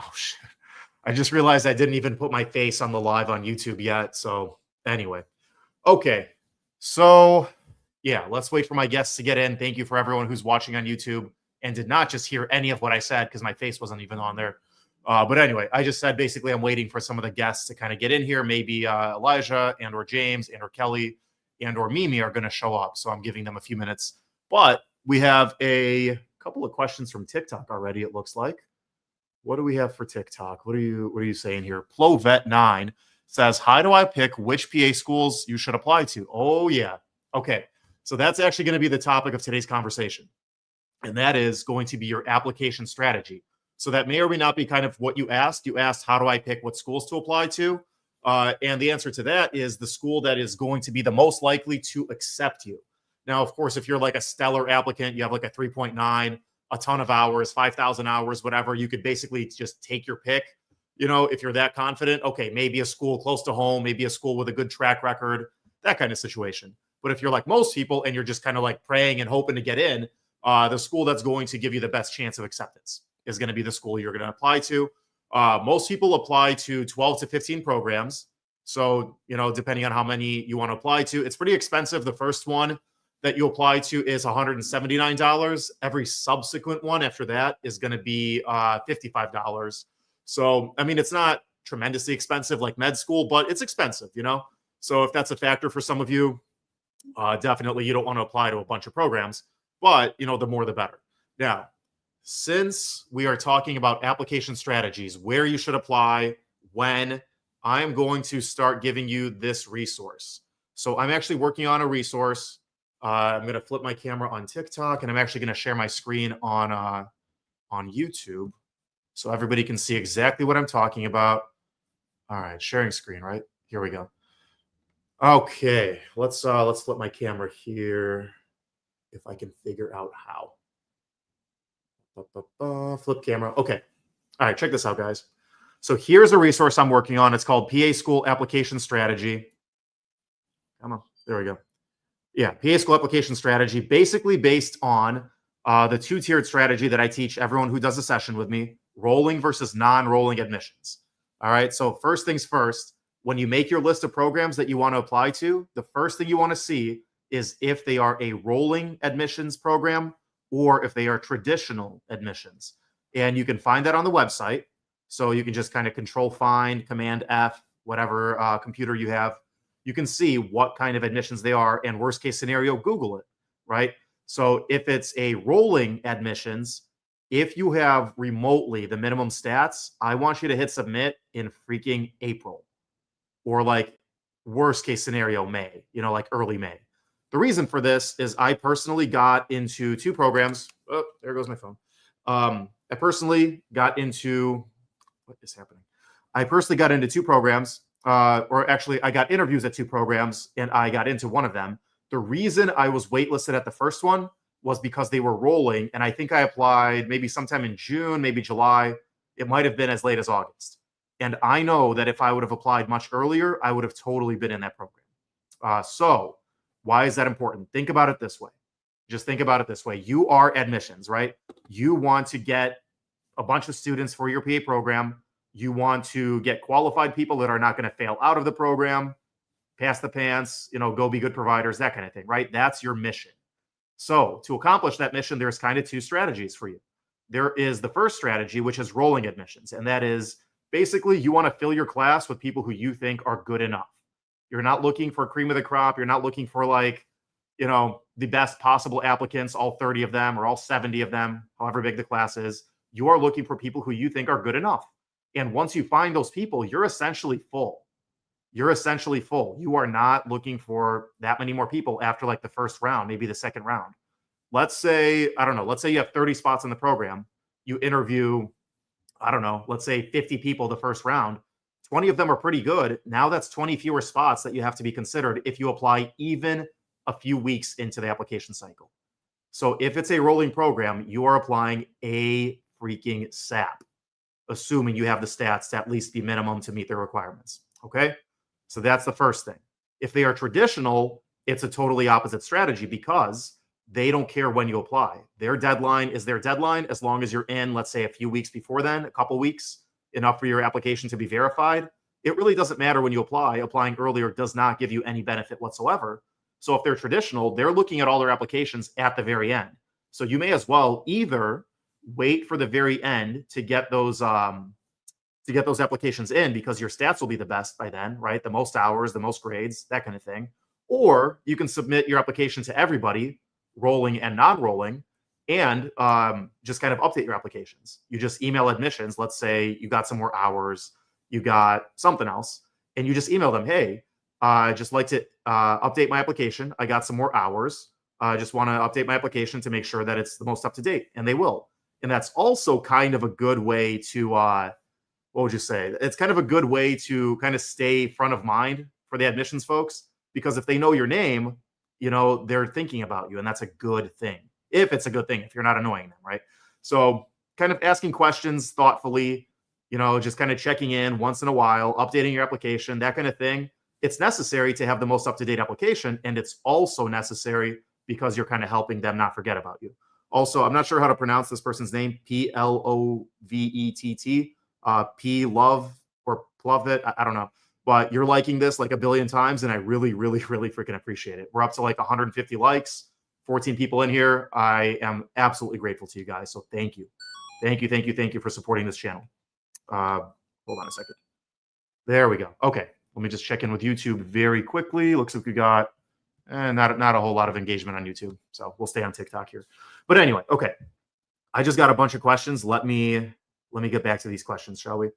Oh shit. I just realized I didn't even put my face on the live on YouTube yet. So anyway. Okay. So yeah, let's wait for my guests to get in. Thank you for everyone who's watching on YouTube and did not just hear any of what I said because my face wasn't even on there. But anyway, I just said basically I'm waiting for some of the guests to kind of get in here. Maybe Elijah and or James and or Kelly and or Mimi are going to show up. So I'm giving them a few minutes. But we have a couple of questions from TikTok already, it looks like. What do we have for TikTok? What are you saying here? Plovet9 says, how do I pick which PA schools you should apply to? Oh, yeah. Okay. So that's actually going to be the topic of today's conversation. And that is going to be your application strategy. So that may or may not be kind of what you asked. You asked, how do I pick what schools to apply to? And the answer to that is the school that is going to be the most likely to accept you. Now, of course, if you're like a stellar applicant, you have like a 3.9, a ton of hours, 5,000 hours, whatever, you could basically just take your pick. You know, if you're that confident, okay, maybe a school close to home, maybe a school with a good track record, that kind of situation. But if you're like most people and you're just kind of like praying and hoping to get in, the school that's going to give you the best chance of acceptance is going to be the school you're going to apply to. Most people apply to 12 to 15 programs. So, you know, depending on how many you want to apply to, it's pretty expensive. The first one that you apply to is $179. Every subsequent one after that is going to be $55. So, I mean, it's not tremendously expensive like med school, but it's expensive, you know? So if that's a factor for some of you, definitely you don't want to apply to a bunch of programs, but, you know, the more the better. Now, since we are talking about application strategies, where you should apply, when, I'm going to start giving you this resource. So I'm actually working on a resource. I'm going to flip my camera on TikTok, and I'm actually going to share my screen on YouTube so everybody can see exactly what I'm talking about. All right, sharing screen, right? Here we go. Okay, let's flip my camera here if I can figure out how. Flip camera. Okay. All right, check this out, guys. So here's a resource I'm working on. It's called PA School Application Strategy. Come on. There we go. Yeah, PA School Application Strategy, basically based on the two-tiered strategy that I teach everyone who does a session with me, rolling versus non-rolling admissions. All right, so first things first, when you make your list of programs that you want to apply to, the first thing you want to see is if they are a rolling admissions program or if they are traditional admissions. And you can find that on the website. So you can just kind of control find, command F, whatever computer you have. You can see what kind of admissions they are, and worst case scenario, Google it, right? So if it's a rolling admissions, if you have remotely the minimum stats, I want you to hit submit in freaking April, or like worst case scenario, May, you know, like early May. The reason for this is I personally got into two programs. Oh, there goes my phone. I personally got into, what is happening? I personally got into two programs. Or actually, I got interviews at two programs and I got into one of them. The reason I was waitlisted at the first one was because they were rolling. And I think I applied maybe sometime in June, maybe July. It might have been as late as August. And I know that if I would have applied much earlier, I would have totally been in that program. So why is that important? Think about it this way. Just think about it this way. You are admissions, right? You want to get a bunch of students for your PA program. You want to get qualified people that are not going to fail out of the program, pass the pants, you know, go be good providers, that kind of thing, right? That's your mission. So to accomplish that mission, there's kind of two strategies for you. There is the first strategy, which is rolling admissions. And that is basically you want to fill your class with people who you think are good enough. You're not looking for cream of the crop. You're not looking for like, you know, the best possible applicants, all 30 of them or all 70 of them, however big the class is. You are looking for people who you think are good enough. And once you find those people, you're essentially full. You're essentially full. You are not looking for that many more people after like the first round, maybe the second round. Let's say, I don't know, let's say you have 30 spots in the program. You interview, I don't know, let's say 50 people the first round. 20 of them are pretty good. Now that's 20 fewer spots that you have to be considered if you apply even a few weeks into the application cycle. So if it's a rolling program, you are applying a freaking SAP, assuming you have the stats to at least be minimum to meet their requirements. Okay. So that's the first thing. If they are traditional, it's a totally opposite strategy because they don't care when you apply. Their deadline is their deadline as long as you're in, let's say a few weeks before then, a couple weeks. enough for your application to be verified, it really doesn't matter when you apply. Applying earlier does not give you any benefit whatsoever. So if they're traditional, they're looking at all their applications at the very end. So you may as well either wait for the very end to get those applications in, because your stats will be the best by then, right? The most hours, the most grades, that kind of thing. Or you can submit your application to everybody, rolling and non-rolling, and just kind of update your applications. You just email admissions. Let's say you got some more hours, you got something else, and you just email them, hey, I just like to update my application. I got some more hours. I just want to update my application to make sure that it's the most up to date, and they will. And that's also kind of a good way to, what would you say? It's kind of a good way to kind of stay front of mind for the admissions folks, because if they know your name, they're thinking about you, and that's a good thing. If it's a good thing, if you're not annoying them, right? So kind of asking questions thoughtfully, just kind of checking in once in a while, updating your application, that kind of thing. It's necessary to have the most up-to-date application, and it's also necessary because you're kind of helping them not forget about you. Also, I'm not sure how to pronounce this person's name, Plovett, P-Love or Plovett, I don't know. But you're liking this like a billion times, and I really, really, really freaking appreciate it. We're up to like 150 likes, 14 people in here. I am absolutely grateful to you guys. So thank you. Thank you for supporting this channel. Hold on a second. There we go. Okay. Let me just check in with YouTube very quickly. Looks like we got not a whole lot of engagement on YouTube. So we'll stay on TikTok here. But anyway, okay. I just got a bunch of questions. Let me get back to these questions, shall we?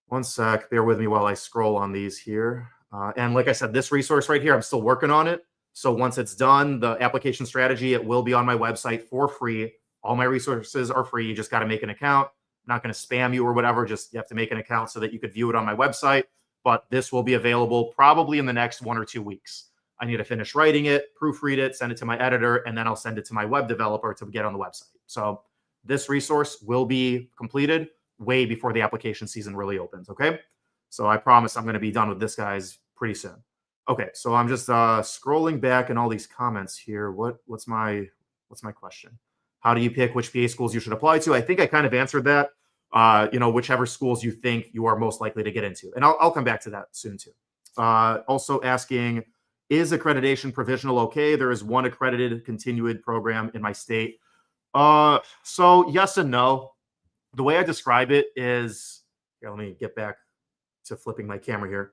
One sec. Bear with me while I scroll on these here. And like I said, this resource right here, I'm still working on it. So once it's done, the application strategy, it will be on my website for free. All my resources are free. You just got to make an account. I'm not going to spam you or whatever. Just you have to make an account so that you could view it on my website. But this will be available probably in the next 1 or 2 weeks. I need to finish writing it, proofread it, send it to my editor, and then I'll send it to my web developer to get on the website. So this resource will be completed way before the application season really opens, okay? So I promise I'm going to be done with this, guys, pretty soon. Okay, so I'm just scrolling back in all these comments here. What's my question? How do you pick which PA schools you should apply to? I think I kind of answered that. Whichever schools you think you are most likely to get into. And I'll come back to that soon too. Also asking, is accreditation provisional okay? There is one accredited continued program in my state. So yes and no. The way I describe it is, here, let me get back to flipping my camera here.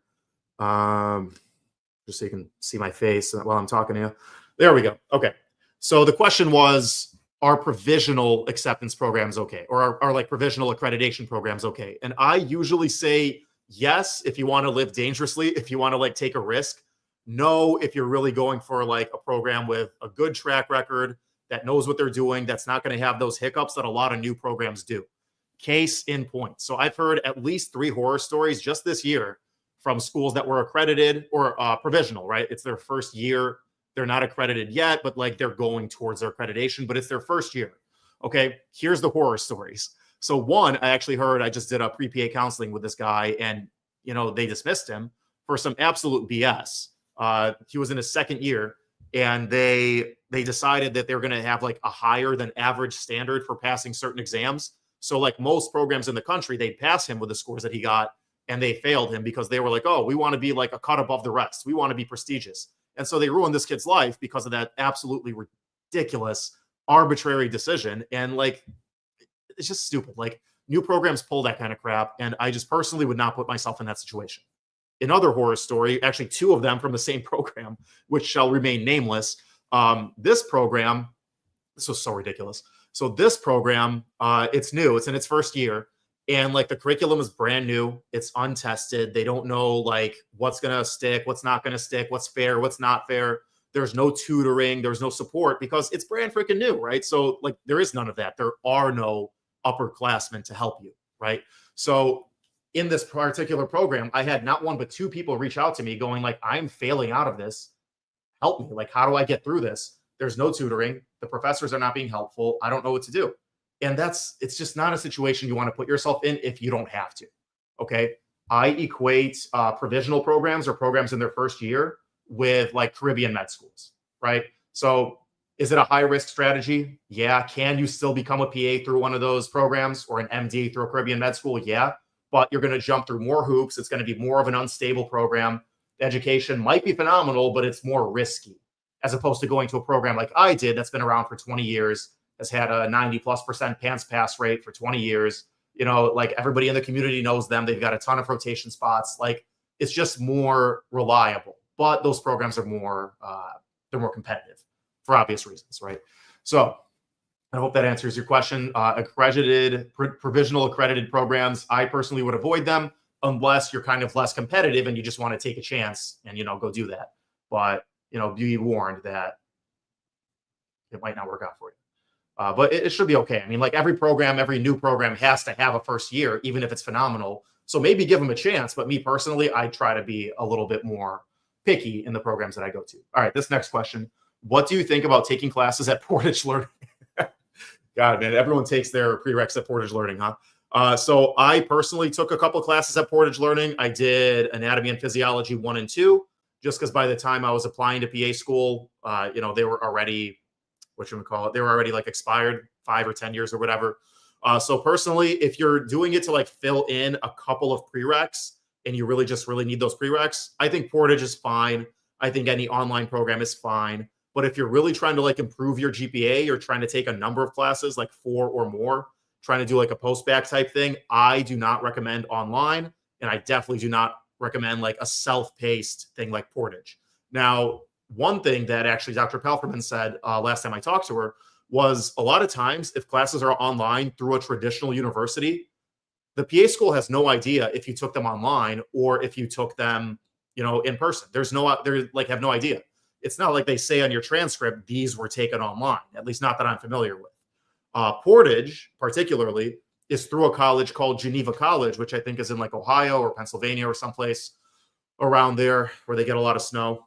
Just so you can see my face while I'm talking to you. There we go. Okay. So the question was, are provisional acceptance programs okay? Or are like provisional accreditation programs okay? And I usually say yes, if you want to live dangerously, if you want to like take a risk. No, if you're really going for like a program with a good track record that knows what they're doing, that's not going to have those hiccups that a lot of new programs do. Case in point. So I've heard at least 3 horror stories just this year from schools that were accredited or provisional, right? It's their first year. They're not accredited yet, but like they're going towards their accreditation, but it's their first year. Okay, here's the horror stories. So one, I actually heard, I just did a pre-PA counseling with this guy, and they dismissed him for some absolute BS. He was in his 2nd year, and they decided that they're going to have like a higher than average standard for passing certain exams. So like most programs in the country, they'd pass him with the scores that he got, and they failed him because they were like, oh, we want to be like a cut above the rest. We want to be prestigious. And so they ruined this kid's life because of that absolutely ridiculous, arbitrary decision. And like, it's just stupid. Like new programs pull that kind of crap. And I just personally would not put myself in that situation. Another horror story, actually 2 of them from the same program, which shall remain nameless. This program, this was so ridiculous. So this program, it's new. It's in its 1st year. And like the curriculum is brand new. It's untested. They don't know like what's going to stick, what's not going to stick, what's fair, what's not fair. There's no tutoring. There's no support because it's brand freaking new, right? So like there is none of that. There are no upperclassmen to help you, right? So in this particular program, I had not 1, but 2 people reach out to me going like, I'm failing out of this. Help me. Like, how do I get through this? There's no tutoring. The professors are not being helpful. I don't know what to do. And it's just not a situation you want to put yourself in if you don't have to. Okay. I equate provisional programs or programs in their 1st year with like Caribbean med schools, right? So Is it a high risk strategy? Yeah. Can you still become a PA through one of those programs or an MD through a Caribbean med school? Yeah. But you're going to jump through more hoops. It's going to be more of an unstable program. Education might be phenomenal, but it's more risky as opposed to going to a program like I did that's been around for 20 years, has had a 90+% pants pass rate for 20 years. You know, like everybody in the community knows them. They've got a ton of rotation spots. Like it's just more reliable, but those programs are more, they're more competitive for obvious reasons, right? So I hope that answers your question. Provisional accredited programs, I personally would avoid them unless you're kind of less competitive and you just want to take a chance and, go do that. But, be warned that it might not work out for you. But it should be okay. I mean, like every new program has to have a first year, even if it's phenomenal. So maybe give them a chance. But me personally, I try to be a little bit more picky in the programs that I go to. All right, this next question. What do you think about taking classes at Portage Learning? God, man, everyone takes their prereqs at Portage Learning, huh? So I personally took a couple classes at Portage Learning. I did Anatomy and Physiology 1 and 2, just because by the time I was applying to PA school, they were already, they were already like expired 5 or 10 years or whatever. So personally, if you're doing it to like fill in a couple of prereqs and you really need those prereqs, I think Portage is fine. I think any online program is fine. But if you're really trying to like improve your GPA, you're trying to take a number of classes, like 4 or more, trying to do like a post-bac type thing, I do not recommend online. And I definitely do not recommend like a self-paced thing like Portage. Now, one thing that actually Dr. Palferman said last time I talked to her was a lot of times if classes are online through a traditional university, the PA school has no idea if you took them online or if you took them, in person. They're have no idea. It's not like they say on your transcript, these were taken online, at least not that I'm familiar with. Portage, particularly, is through a college called Geneva College, which I think is in like Ohio or Pennsylvania or someplace around there where they get a lot of snow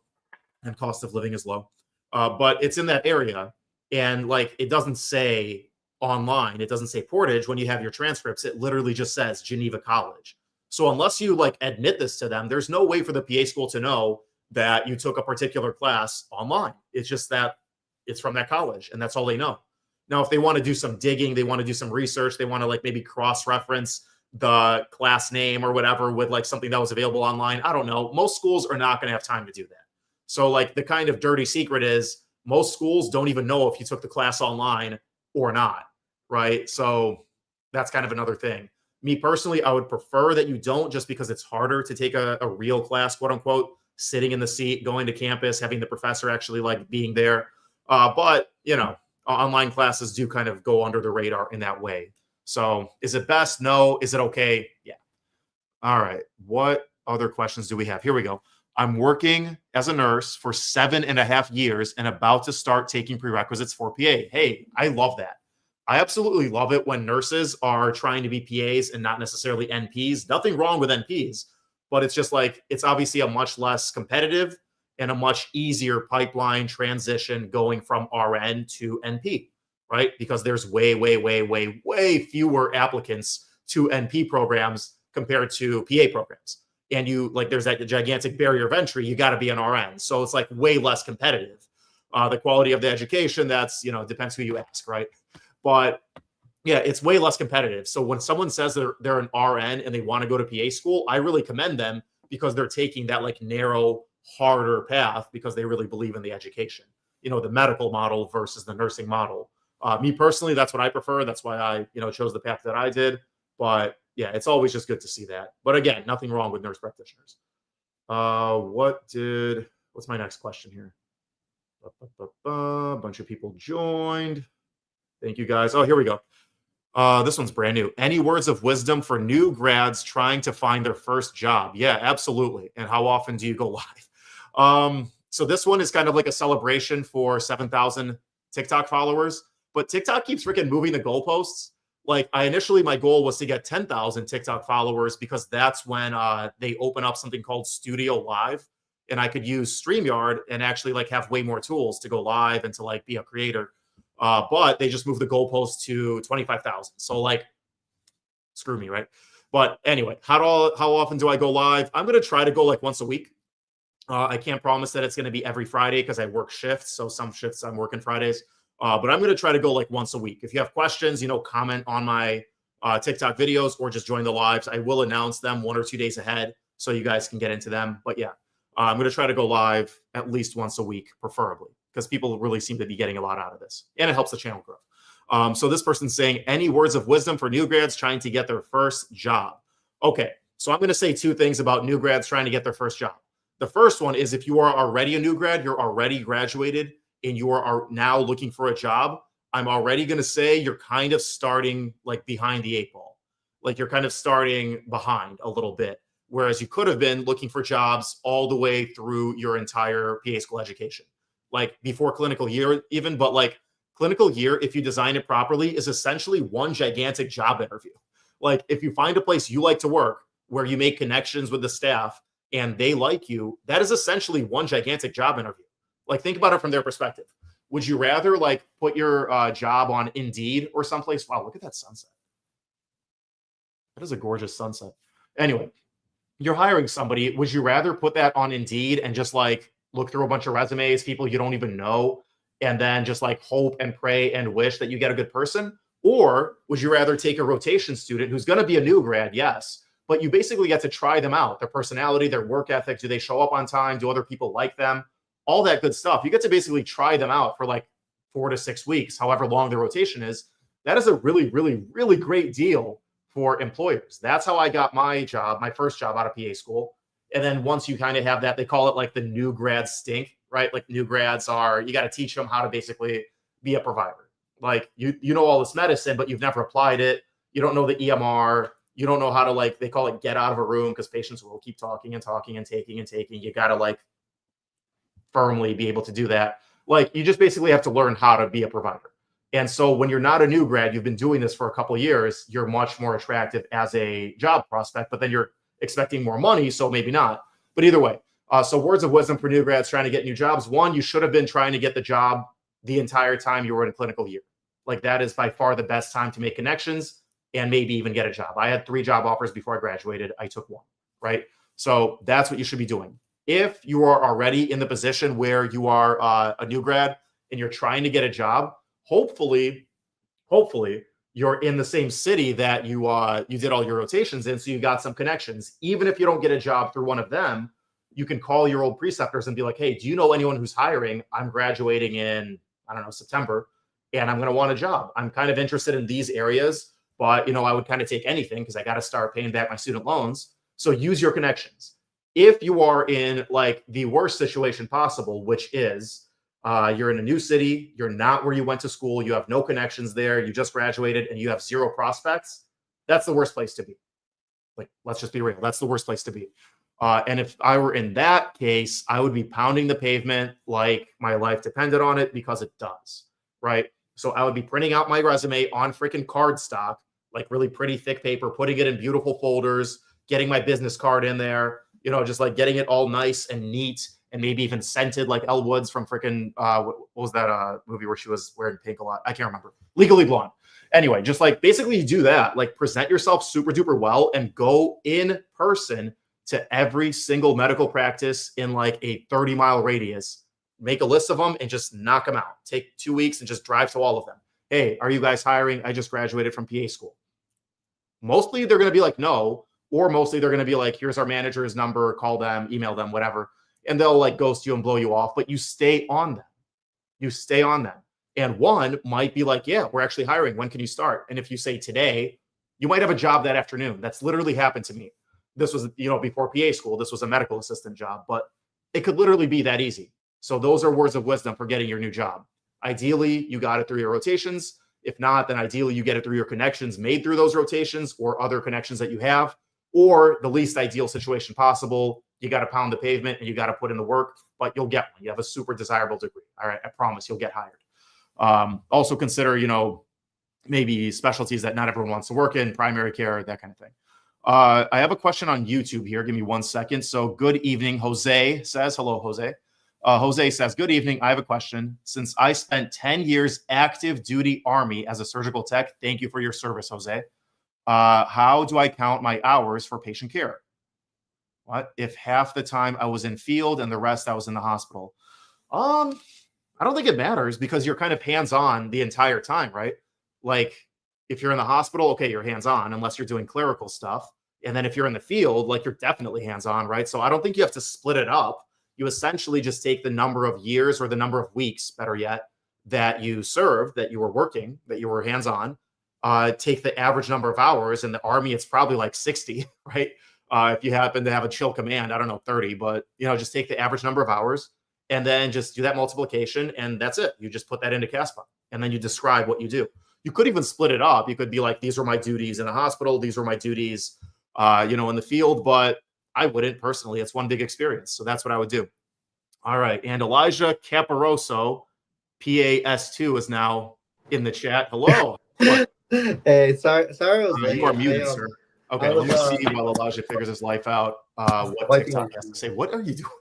and cost of living is low. But it's in that area. And like, it doesn't say online, it doesn't say Portage. When you have your transcripts, it literally just says Geneva College. So unless you like admit this to them, there's no way for the PA school to know that you took a particular class online. It's just that it's from that college and that's all they know. Now, if they want to do some digging, they want to do some research, they want to like maybe cross-reference the class name or whatever with like something that was available online. I don't know. Most schools are not going to have time to do that. So like the kind of dirty secret is most schools don't even know if you took the class online or not, right? So that's kind of another thing. Me personally, I would prefer that you don't, just because it's harder to take a real class, quote unquote, sitting in the seat, going to campus, having the professor actually like being there. But, online classes do kind of go under the radar in that way. So is it best? No. Is it okay? Yeah. All right. What other questions do we have? Here we go. I'm working as a nurse for 7.5 years and about to start taking prerequisites for PA. Hey, I love that. I absolutely love it when nurses are trying to be PAs and not necessarily NPs. Nothing wrong with NPs, but it's just like, it's obviously a much less competitive and a much easier pipeline transition going from RN to NP, right? Because there's way fewer applicants to NP programs compared to PA programs. And there's that gigantic barrier of entry. You got to be an RN. So it's like way less competitive. The quality of the education, that's, depends who you ask, right? But yeah, it's way less competitive. So when someone says they're an RN and they want to go to PA school, I really commend them because they're taking that like narrow, harder path because they really believe in the education, the medical model versus the nursing model. Me personally, that's what I prefer. That's why I, chose the path that I did. But yeah, it's always just good to see that. But again, nothing wrong with nurse practitioners. What's my next question here? A bunch of people joined. Thank you guys. Oh, here we go. This one's brand new. Any words of wisdom for new grads trying to find their first job? Yeah, absolutely. And how often do you go live? So this one is kind of like a celebration for 7,000 TikTok followers, but TikTok keeps freaking moving the goalposts. Like my goal was to get 10,000 TikTok followers because that's when they open up something called Studio Live, and I could use StreamYard and actually like have way more tools to go live and to like be a creator. But they just moved the goalpost to 25,000. So like, screw me, right? But anyway, how often do I go live? I'm going to try to go like once a week. I can't promise that it's going to be every Friday because I work shifts. So some shifts I'm working Fridays. But I'm going to try to go like once a week. If you have questions, comment on my TikTok videos or just join the lives. I will announce them 1 or 2 days ahead so you guys can get into them. But yeah, I'm going to try to go live at least once a week, preferably, because people really seem to be getting a lot out of this and it helps the channel grow. So this person's saying, any words of wisdom for new grads trying to get their first job? Okay, so I'm going to say 2 things about new grads trying to get their first job. The first one is if you are already a new grad, you're already graduated, and you are now looking for a job, I'm already going to say you're kind of starting like behind the 8 ball. Like you're kind of starting behind a little bit, whereas you could have been looking for jobs all the way through your entire PA school education, like before clinical year even. But like clinical year, if you design it properly, is essentially one gigantic job interview. Like if you find a place you like to work where you make connections with the staff and they like you, that is essentially one gigantic job interview. Like think about it from their perspective. Would you rather like put your job on Indeed or someplace? Wow, look at that sunset. That is a gorgeous sunset. Anyway, you're hiring somebody. Would you rather put that on Indeed and just like look through a bunch of resumes, people you don't even know, and then just like hope and pray and wish that you get a good person? Or would you rather take a rotation student who's going to be a new grad? Yes. But you basically get to try them out, their personality, their work ethic. Do they show up on time? Do other people like them? All that good stuff. You get to basically try them out for like 4 to 6 weeks, however long the rotation is. That is a really, really, really great deal for employers. That's how I got my job, my first job out of PA school. And then once you kind of have that, they call it like the new grad stink, right? Like new grads are, you got to teach them how to basically be a provider. Like you know all this medicine, but you've never applied it. You don't know the EMR. You don't know how to like, they call it get out of a room because patients will keep talking and talking and taking and taking. You got to like firmly be able to do that. Like you just basically have to learn how to be a provider. And so when you're not a new grad, you've been doing this for a couple of years, you're much more attractive as a job prospect, but then you're expecting more money. So maybe not, but either way. So words of wisdom for new grads trying to get new jobs. 1, you should have been trying to get the job the entire time you were in a clinical year. Like that is by far the best time to make connections and maybe even get a job. I had 3 job offers before I graduated. I took 1, right? So that's what you should be doing. If you are already in the position where you are a new grad and you're trying to get a job, hopefully you're in the same city that you did all your rotations in, so you got some connections. Even if you don't get a job through one of them, you can call your old preceptors and be like, hey, do you know anyone who's hiring? I'm graduating in, I don't know, September, and I'm going to want a job. I'm kind of interested in these areas, but I would kind of take anything because I got to start paying back my student loans. So use your connections. If you are in like the worst situation possible, which is you're in a new city, you're not where you went to school, you have no connections there, you just graduated and you have 0 prospects, that's the worst place to be. Like, let's just be real. That's the worst place to be. And if I were in that case, I would be pounding the pavement like my life depended on it, because it does, right? So I would be printing out my resume on freaking cardstock, like really pretty thick paper, putting it in beautiful folders, getting my business card in there, just like getting it all nice and neat and maybe even scented like Elle Woods from freaking, what was that movie where she was wearing pink a lot? I can't remember. Legally Blonde. Anyway, just like basically you do that, like present yourself super duper well and go in person to every single medical practice in like a 30-mile radius. Make a list of them and just knock them out. Take 2 weeks and just drive to all of them. Hey, are you guys hiring? I just graduated from PA school. Mostly they're going to be like, no, or mostly they're going to be like, here's our manager's number, call them, email them, whatever. And they'll like ghost you and blow you off, but you stay on them. You stay on them. And one might be like, yeah, we're actually hiring. When can you start? And if you say today, you might have a job that afternoon. That's literally happened to me. This was, before PA school, this was a medical assistant job, but it could literally be that easy. So those are words of wisdom for getting your new job. Ideally, you got it through your rotations. If not, then ideally you get it through your connections made through those rotations or other connections that you have, or the least ideal situation possible. You got to pound the pavement and you got to put in the work, but you'll get one. You have a super desirable degree. All right. I promise you'll get hired. Also consider, maybe specialties that not everyone wants to work in, primary care, that kind of thing. I have a question on YouTube here. Give me 1 second. So good evening. Jose says, hello, Jose. Jose says, good evening. I have a question. Since I spent 10 years active duty Army as a surgical tech, thank you for your service, Jose. How do I count my hours for patient care? What if half the time I was in field and the rest I was in the hospital? I don't think it matters because you're kind of hands-on the entire time, right? Like if you're in the hospital, okay, you're hands-on unless you're doing clerical stuff. And then if you're in the field, like you're definitely hands-on, right? So I don't think you have to split it up. You essentially just take the number of years or the number of weeks, better yet, that you served, that you were working, that you were hands-on, take the average number of hours. In the Army, it's probably like 60, right? If you happen to have a chill command, I don't know, 30, but just take the average number of hours and then just do that multiplication, and that's it. You just put that into Caspa, and then you describe what you do. You could even split it up. You could be like, these are my duties in the hospital, these are my duties, in the field, but I wouldn't personally. It's one big experience, so that's what I would do. All right, and Elijah Caparoso, PAS2, is now in the chat. Hello. Hey, sorry, I was late. You are muted, sir. Okay, let me see while Elijah figures his life out. What TikTok has to say. What are you doing?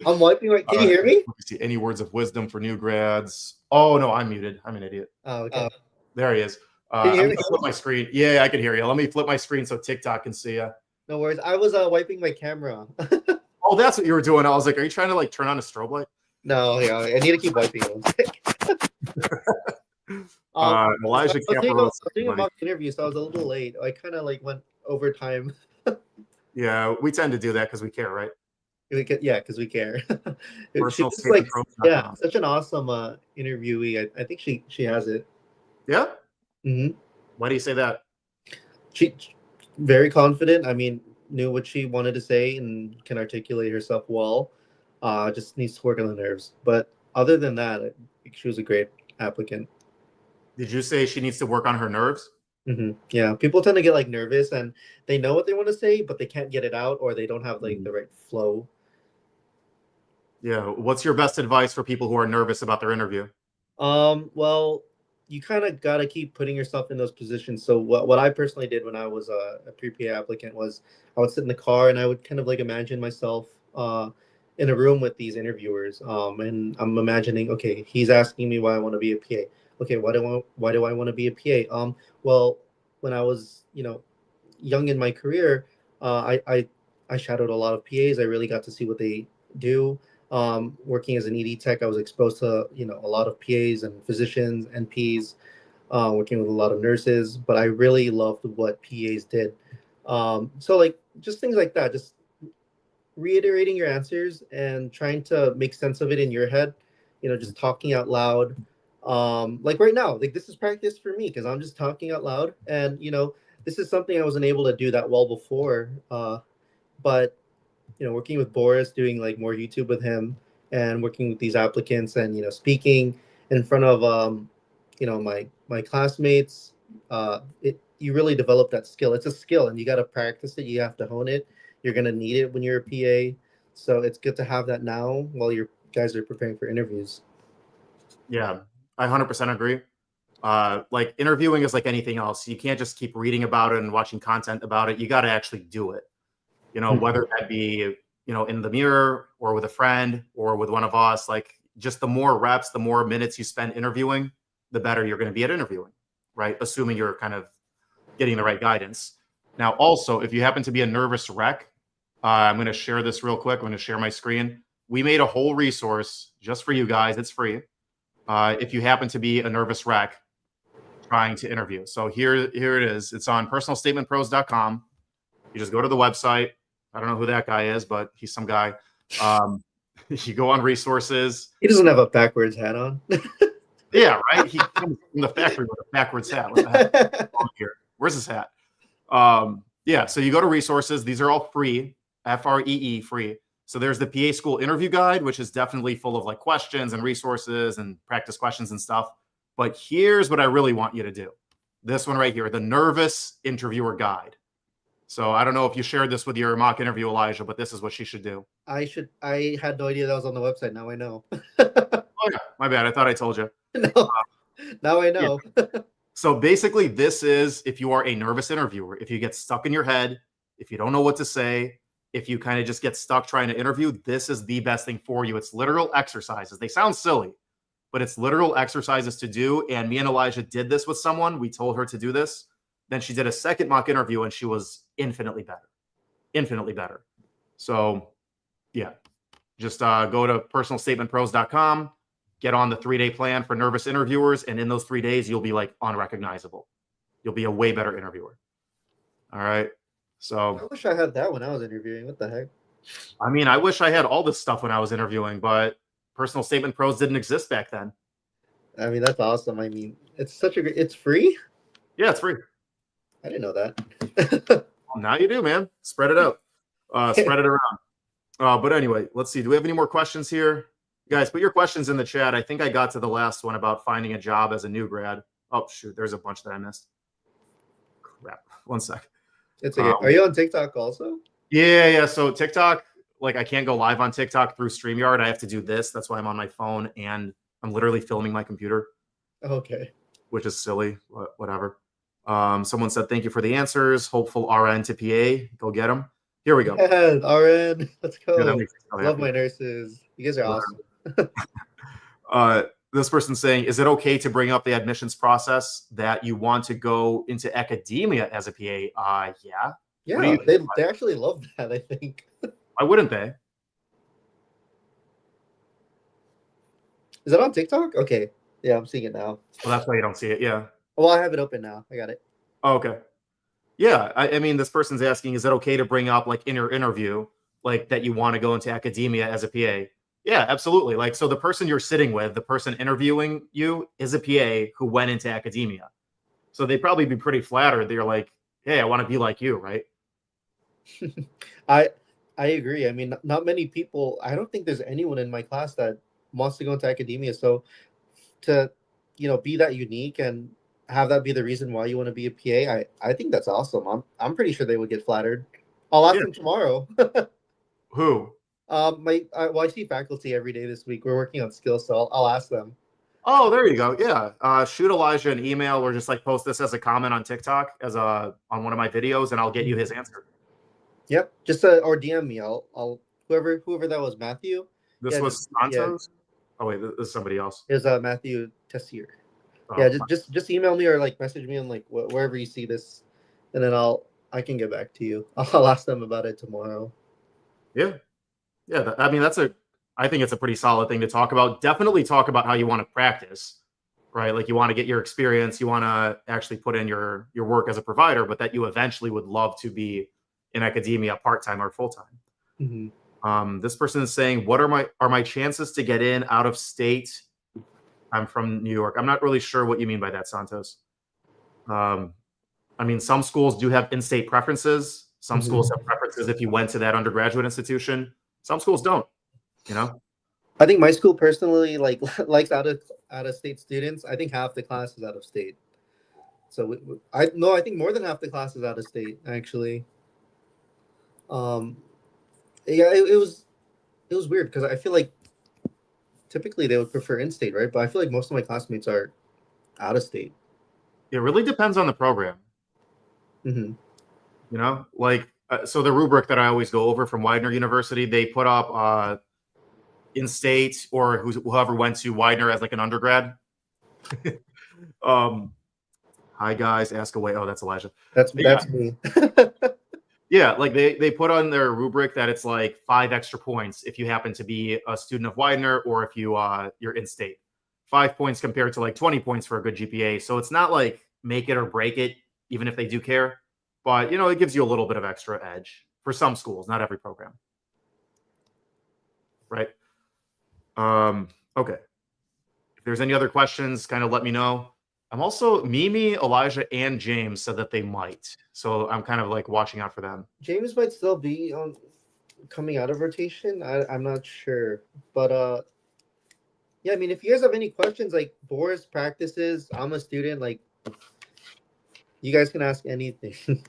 I'm wiping. Can you hear me? Let me see. Any words of wisdom for new grads? Oh no, I'm muted. I'm an idiot. Oh, okay. There he is. Can you hear me? Flip my screen. Yeah, I can hear you. Let me flip my screen so TikTok can see you. No worries. I was wiping my camera. Oh, that's what you were doing. I was like, are you trying to like turn on a strobe light? No, yeah, I need to keep wiping it. Elijah I was doing a mock interview, so I was a little late. I kind of like went over time. Yeah, we tend to do that because we care, right? Because we care. She's like, yeah, such an awesome interviewee. I think she has it. Yeah. Mm-hmm. Why do you say that? She very confident. I mean, knew what she wanted to say and can articulate herself well. Just needs to work on the nerves. But other than that, she was a great applicant. Did you say she needs to work on her nerves? Mm-hmm. Yeah, people tend to get like nervous and they know what they want to say, but they can't get it out, or they don't have like the right flow. Yeah. What's your best advice for people who are nervous about their interview? Well, you kind of got to keep putting yourself in those positions. So what I personally did when I was a pre-PA applicant was I would sit in the car and I would kind of like imagine myself in a room with these interviewers. And I'm imagining, okay, he's asking me why I want to be a PA. Okay, why do I want to be a PA? Well, when I was, young in my career, I shadowed a lot of PAs. I really got to see what they do. Working as an ED tech, I was exposed to a lot of PAs and physicians, NPs, working with a lot of nurses. But I really loved what PAs did. So like just things like that, just reiterating your answers and trying to make sense of it in your head. Just talking out loud. Like right now, like this is practice for me because I'm just talking out loud, and this is something I wasn't able to do that well before. But working with Boris, doing like more YouTube with him, and working with these applicants, and speaking in front of my classmates, you really develop that skill. It's a skill, and you got to practice it. You have to hone it. You're gonna need it when you're a PA, so it's good to have that now while you guys are preparing for interviews. Yeah, I 100% agree. Like interviewing is like anything else. You can't just keep reading about it and watching content about it. You got to actually do it. Whether that be, in the mirror or with a friend or with one of us, like just the more reps, the more minutes you spend interviewing, the better you're going to be at interviewing, right? Assuming you're kind of getting the right guidance. Now, also, if you happen to be a nervous wreck, I'm going to share this real quick. I'm going to share my screen. We made a whole resource just for you guys. It's free. If you happen to be a nervous wreck trying to interview. So here it is. It's on personalstatementpros.com. You just go to the website. I don't know who that guy is, but he's some guy. You go on resources. He doesn't have a backwards hat on. Yeah, right. He comes from the factory with a backwards hat. What the heck? Here. Where's his hat? Yeah, so you go to resources. These are all free, FREE, free. So there's the PA School interview guide, which is definitely full of like questions and resources and practice questions and stuff. But here's what I really want you to do. This one right here, the Nervous Interviewer Guide. So I don't know if you shared this with your mock interview, Elijah, but this is what she should do. I had no idea that was on the website. Now I know. Oh yeah, my bad. I thought I told you. No, now I know. Yeah. So basically, this is if you are a nervous interviewer, if you get stuck in your head, if you don't know what to say, if you kind of just get stuck trying to interview, this is the best thing for you. It's literal exercises. They sound silly, but it's literal exercises to do. And me and Elijah did this with someone. We told her to do this. Then she did a second mock interview and she was infinitely better. Infinitely better. So yeah, just go to personalstatementpros.com, get on the 3-day plan for nervous interviewers, and in those 3 days, you'll be like unrecognizable. You'll be a way better interviewer. All right. I So, wish I had that when I was interviewing. What the heck? I mean, I wish I had all this stuff when I was interviewing, but Personal Statement Pros didn't exist back then. I mean, that's awesome. I mean, it's such a great. It's free. Yeah, it's free. I didn't know that. Well, now you do, man. Spread it out. Spread it around. But anyway, let's see. Do we have any more questions here? Guys, put your questions in the chat. I think I got to the last one about finding a job as a new grad. Oh, shoot. There's a bunch that I missed. Crap. One sec. It's okay. Are you on TikTok also? Yeah. So TikTok, like I can't go live on TikTok through StreamYard. I have to do this. That's why I'm on my phone and I'm literally filming my computer. Okay. Which is silly. Whatever. Someone said, thank you for the answers. Hopeful RN to PA. Go get them. Here we go. Yeah, RN. Let's go. Yeah, really Love happy. my nurses. You guys are awesome. This person's saying, is it okay to bring up the admissions process that you want to go into academia as a PA? Yeah. Yeah, they actually love that, I think. Why wouldn't they? Is that on TikTok? Okay. Yeah, I'm seeing it now. Well, that's why you don't see it. Yeah. Well, I have it open now. I got it. Oh, okay. Yeah. I mean, this person's asking, is it okay to bring up like in your interview, like that you want to go into academia as a PA? Yeah, absolutely. Like, so the person you're sitting with, the person interviewing you is a PA who went into academia. So they'd probably be pretty flattered. They're like, hey, I want to be like you, right? I agree. I mean, not many people, I don't think there's anyone in my class that wants to go into academia. So to, be that unique and have that be the reason why you want to be a PA, I think that's awesome. I'm pretty sure they would get flattered. I'll ask them tomorrow. Who? I see faculty every day this week. We're working on skills, so I'll ask them. Oh, there you go. Yeah. Shoot Elijah an email or just like post this as a comment on TikTok on one of my videos, and I'll get you his answer. Yep. Just or DM me. I'll whoever that was, Matthew. This was Santos. Yeah. Oh wait, this is somebody else. It was Matthew Tessier. Yeah, just email me or like message me on like wherever you see this, and then I can get back to you. I'll ask them about it tomorrow. Yeah. I mean, I think it's a pretty solid thing to talk about. Definitely talk about how you want to practice, right? Like you want to get your experience, you want to actually put in your work as a provider, but that you eventually would love to be in academia part-time or full-time. Mm-hmm. This person is saying, what are my chances to get in out of state? I'm from New York. I'm not really sure what you mean by that, Santos. I mean, some schools do have in-state preferences. Some schools have preferences if you went to that undergraduate institution. Some schools don't, I think my school personally likes out of state students. I think half the class is out of state. So I think more than half the class is out of state actually. Yeah, it was weird because I feel like typically they would prefer in-state, right? But I feel like most of my classmates are out of state. It really depends on the program. Mm-hmm. So the rubric that I always go over from Widener University, they put up in-state or whoever went to Widener as like an undergrad. Hi guys, ask away. Oh, that's Elijah. That's me. Yeah, like they put on their rubric that it's like 5 extra points if you happen to be a student of Widener or if you're in-state. 5 points compared to like 20 points for a good GPA. So it's not like make it or break it, even if they do care. But, it gives you a little bit of extra edge for some schools, not every program. Right? Okay. If there's any other questions, kind of let me know. I'm also, Mimi, Elijah, and James said that they might. So I'm kind of like watching out for them. James might still be coming out of rotation. I'm not sure. But yeah, I mean, if you guys have any questions, like Boris practices, I'm a student, like you guys can ask anything.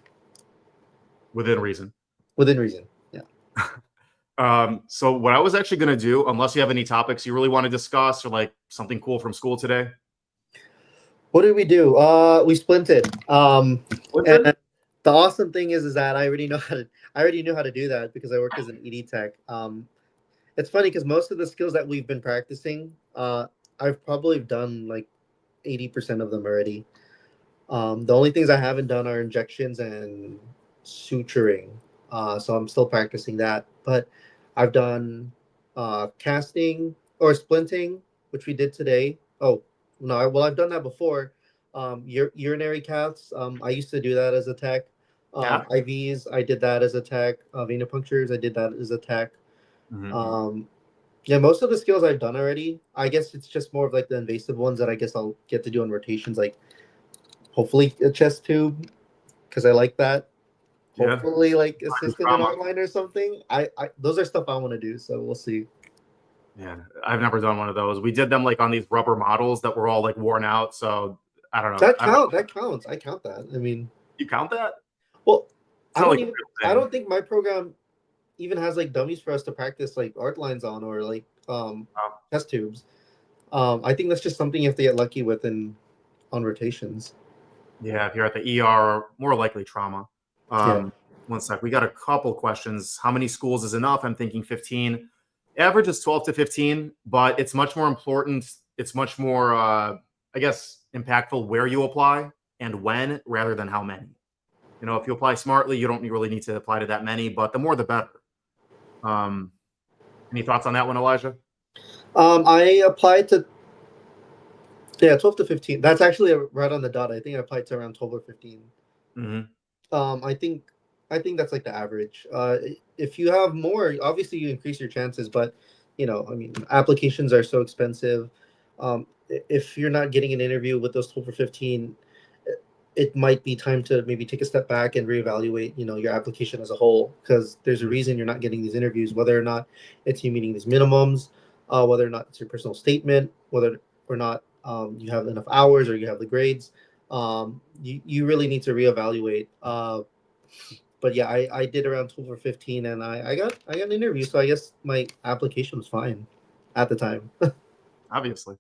Within reason. Within reason, yeah. So what I was actually going to do, unless you have any topics you really want to discuss or like something cool from school today. What did we do? We splinted. And the awesome thing is that I already knew how to do that because I work as an ED tech. It's funny because most of the skills that we've been practicing, I've probably done like 80% of them already. The only things I haven't done are injections and suturing. So I'm still practicing that. But I've done casting or splinting, which we did today. Oh no, well I've done that before. Urinary caths. I used to do that as a tech. Yeah. IVs, I did that as a tech. Venipunctures, I did that as a tech. Mhm. Um, yeah, most of the skills I've done already. I guess it's just more of like the invasive ones that I guess I'll get to do in rotations, like hopefully a chest tube because I like that. Yeah. Hopefully, like assistant in Trauma. art line or something. I those are stuff I want to do, so we'll see. Yeah, I've never done one of those. We did them like on these rubber models that were all like worn out. So I don't know. That I don't count. know. That counts. I count that. I mean, You count that? well, It's I not don't like a even. real I thing. don't think my program even has like dummies for us to practice like art lines on or like test tubes. I think that's just something you have to get lucky with in on rotations. Yeah, if you're at the ER, more likely trauma. Yeah. One sec. We got a couple questions. How many schools is enough? I'm thinking 15. Average is 12 to 15, but it's much more important. It's much more, I guess, impactful where you apply and when rather than how many. You know, if you apply smartly, you don't really need to apply to that many, but the more the better. Um, any thoughts on that one, Elijah? I applied to 12 to 15. That's actually right on the dot. I think I applied to around 12 or 15. Hmm. I think that's like the average. If you have more, obviously you increase your chances, but I mean, applications are so expensive. If you're not getting an interview with those 12 or 15, it might be time to maybe take a step back and reevaluate, your application as a whole, because there's a reason you're not getting these interviews, whether or not it's you meeting these minimums, whether or not it's your personal statement, whether or not you have enough hours or you have the grades. You really need to reevaluate. But yeah, I did around 12 or 15, and I got an interview, so I guess my application was fine at the time. Obviously.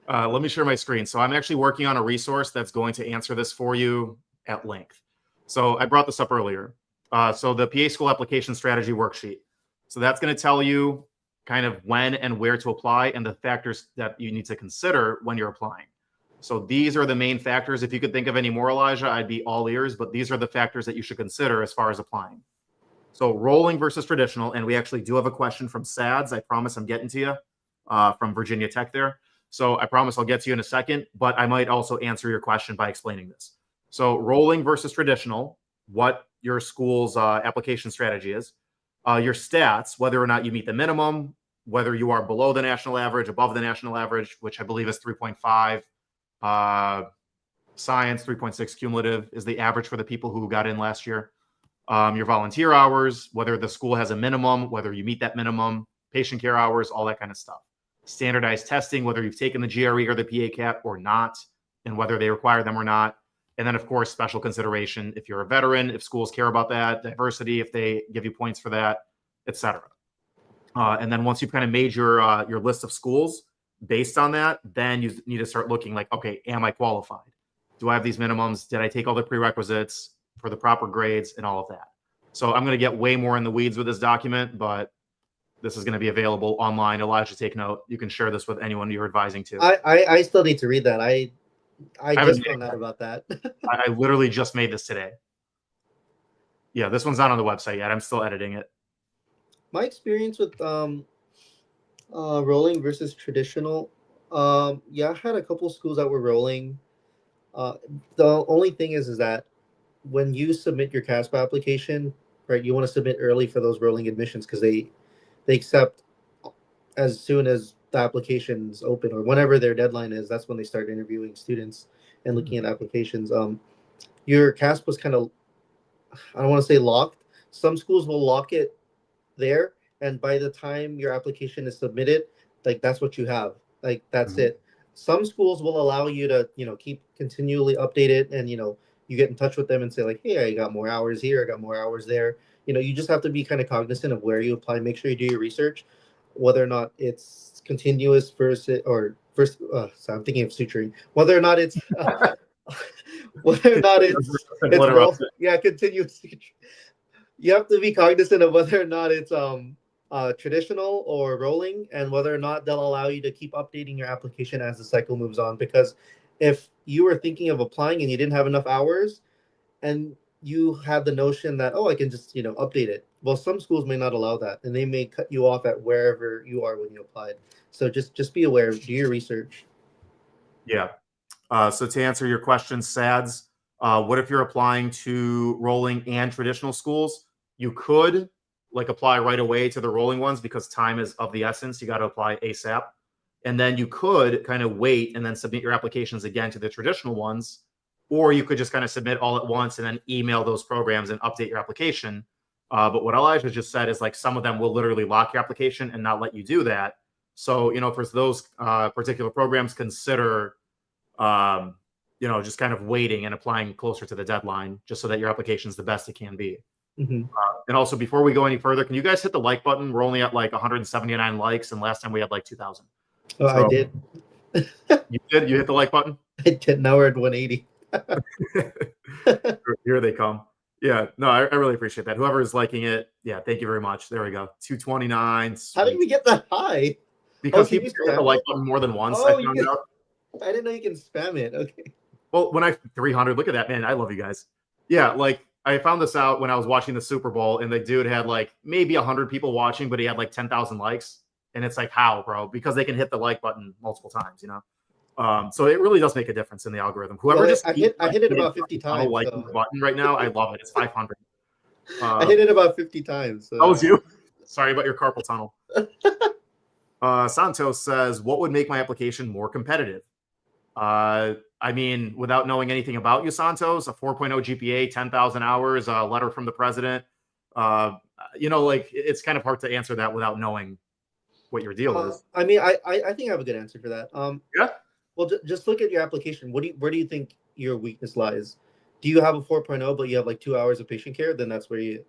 Let me share my screen. So I'm actually working on a resource that's going to answer this for you at length. So I brought this up earlier. So the PA School Application Strategy Worksheet. So that's going to tell you kind of when and where to apply and the factors that you need to consider when you're applying. So these are the main factors. If you could think of any more, Elijah, I'd be all ears, but these are the factors that you should consider as far as applying. So rolling versus traditional, and we actually do have a question from SADS. I promise I'm getting to you from Virginia Tech there. So I promise I'll get to you in a second, but I might also answer your question by explaining this. So rolling versus traditional, what your school's application strategy is, your stats, whether or not you meet the minimum, whether you are below the national average, above the national average, which I believe is 3.5. Science, 3.6 cumulative is the average for the people who got in last year. Your volunteer hours, whether the school has a minimum, whether you meet that minimum, patient care hours, all that kind of stuff. Standardized testing, whether you've taken the GRE or the PA CAT or not, and whether they require them or not. And then, of course, special consideration if you're a veteran, if schools care about that, diversity, if they give you points for that, etc. And then once you've kind of made your list of schools based on that, then you need to start looking like, okay, am I qualified? Do I have these minimums? Did I take all the prerequisites for the proper grades and all of that? So I'm going to get way more in the weeds with this document, but this is going to be available online. Elijah, take note. You can share this with anyone you're advising to. I still need to read that. I haven't just found out about that. I literally just made this today. Yeah, this one's not on the website yet. I'm still editing it. My experience with rolling versus traditional, yeah, I had a couple schools that were rolling. The only thing is that when you submit your CASPA application, right, you want to submit early for those rolling admissions because they accept as soon as the application's open or whenever their deadline is. That's when they start interviewing students and looking at applications. Your CASPA was kind of, I don't want to say locked. Some schools will lock it there, and by the time your application is submitted, like that's what you have. Like that's it. Some schools will allow you to, keep continually update it, and you get in touch with them and say like, hey, I got more hours here, I got more hours there. You just have to be kind of cognizant of where you apply. Make sure you do your research, whether or not it's continuous versus or first. Sorry, I'm thinking of suturing. Whether or not it's whether or not it's yeah, continuous. You have to be cognizant of whether or not it's traditional or rolling, and whether or not they'll allow you to keep updating your application as the cycle moves on. Because if you were thinking of applying and you didn't have enough hours, and you have the notion that, oh, I can just, update it. Well, some schools may not allow that, and they may cut you off at wherever you are when you applied. So just be aware, do your research. Yeah. So to answer your question, SADS, what if you're applying to rolling and traditional schools? You could like apply right away to the rolling ones because time is of the essence. You got to apply ASAP. And then you could kind of wait and then submit your applications again to the traditional ones. Or you could just kind of submit all at once and then email those programs and update your application. But what Elijah just said is like some of them will literally lock your application and not let you do that. So, for those particular programs, consider just kind of waiting and applying closer to the deadline just so that your application is the best it can be. Mm-hmm. And also, before we go any further, can you guys hit the like button? We're only at like 179 likes, and last time we had like 2,000. Oh, so, I did. You did? You hit the like button? I did. Now we're at 180. Here they come. Yeah, no, I really appreciate that. Whoever is liking it, yeah, thank you very much. There we go. 229. How did we get that high? Because people hit the like button more than once. I didn't know you can spam it. Okay. Well, when 300, look at that, man. I love you guys. Yeah, like I found this out when I was watching the Super Bowl, and the dude had like maybe 100 people watching, but he had like 10,000 likes. And it's like, how, bro? Because they can hit the like button multiple times, So it really does make a difference in the algorithm. Whoever I hit it about 50 times. Like the button right now, I love it. It's 500. I hit it about 50 times. So. That was you. Sorry about your carpal tunnel. Santos says, "What would make my application more competitive?" I mean, without knowing anything about you, Santos, a 4.0 GPA, 10,000 hours, a letter from the president. Like it's kind of hard to answer that without knowing what your deal is. I mean, I think I have a good answer for that. Yeah. Well, just look at your application. Where do you think your weakness lies? Do you have a 4.0, but you have like 2 hours of patient care? Then that's where you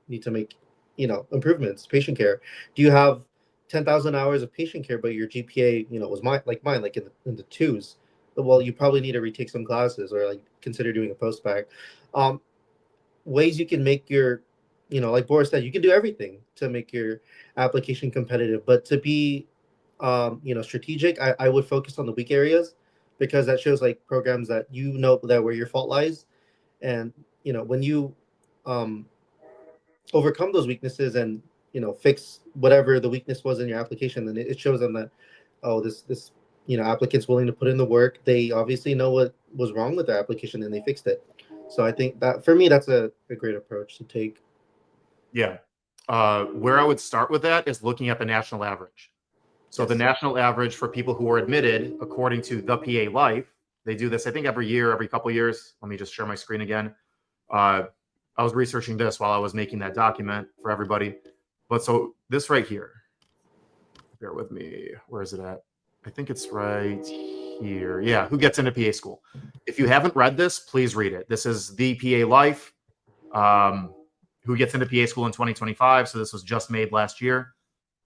need to make, improvements. Patient care. Do you have 10,000 hours of patient care, but your GPA, was mine, like in the twos? Well, you probably need to retake some classes or like consider doing a post-bac. Ways you can make your, like Boris said, you can do everything to make your application competitive, but to be, strategic, I would focus on the weak areas because that shows like programs that that where your fault lies. And, when you overcome those weaknesses and, fix whatever the weakness was in your application, then it shows them that, oh, this applicant's willing to put in the work. They obviously know what was wrong with their application and they fixed it. So I think that for me, that's a great approach to take. Yeah. Where I would start with that is looking at the national average. So the national average for people who are admitted, according to the PA Life, they do this, I think, every year, every couple of years. Let me just share my screen again. I was researching this while I was making that document for everybody. But so this right here, bear with me. Where is it at? I think it's right here. Yeah, who gets into PA school? If you haven't read this, please read it. This is the PA Life, who gets into PA school in 2025. So this was just made last year.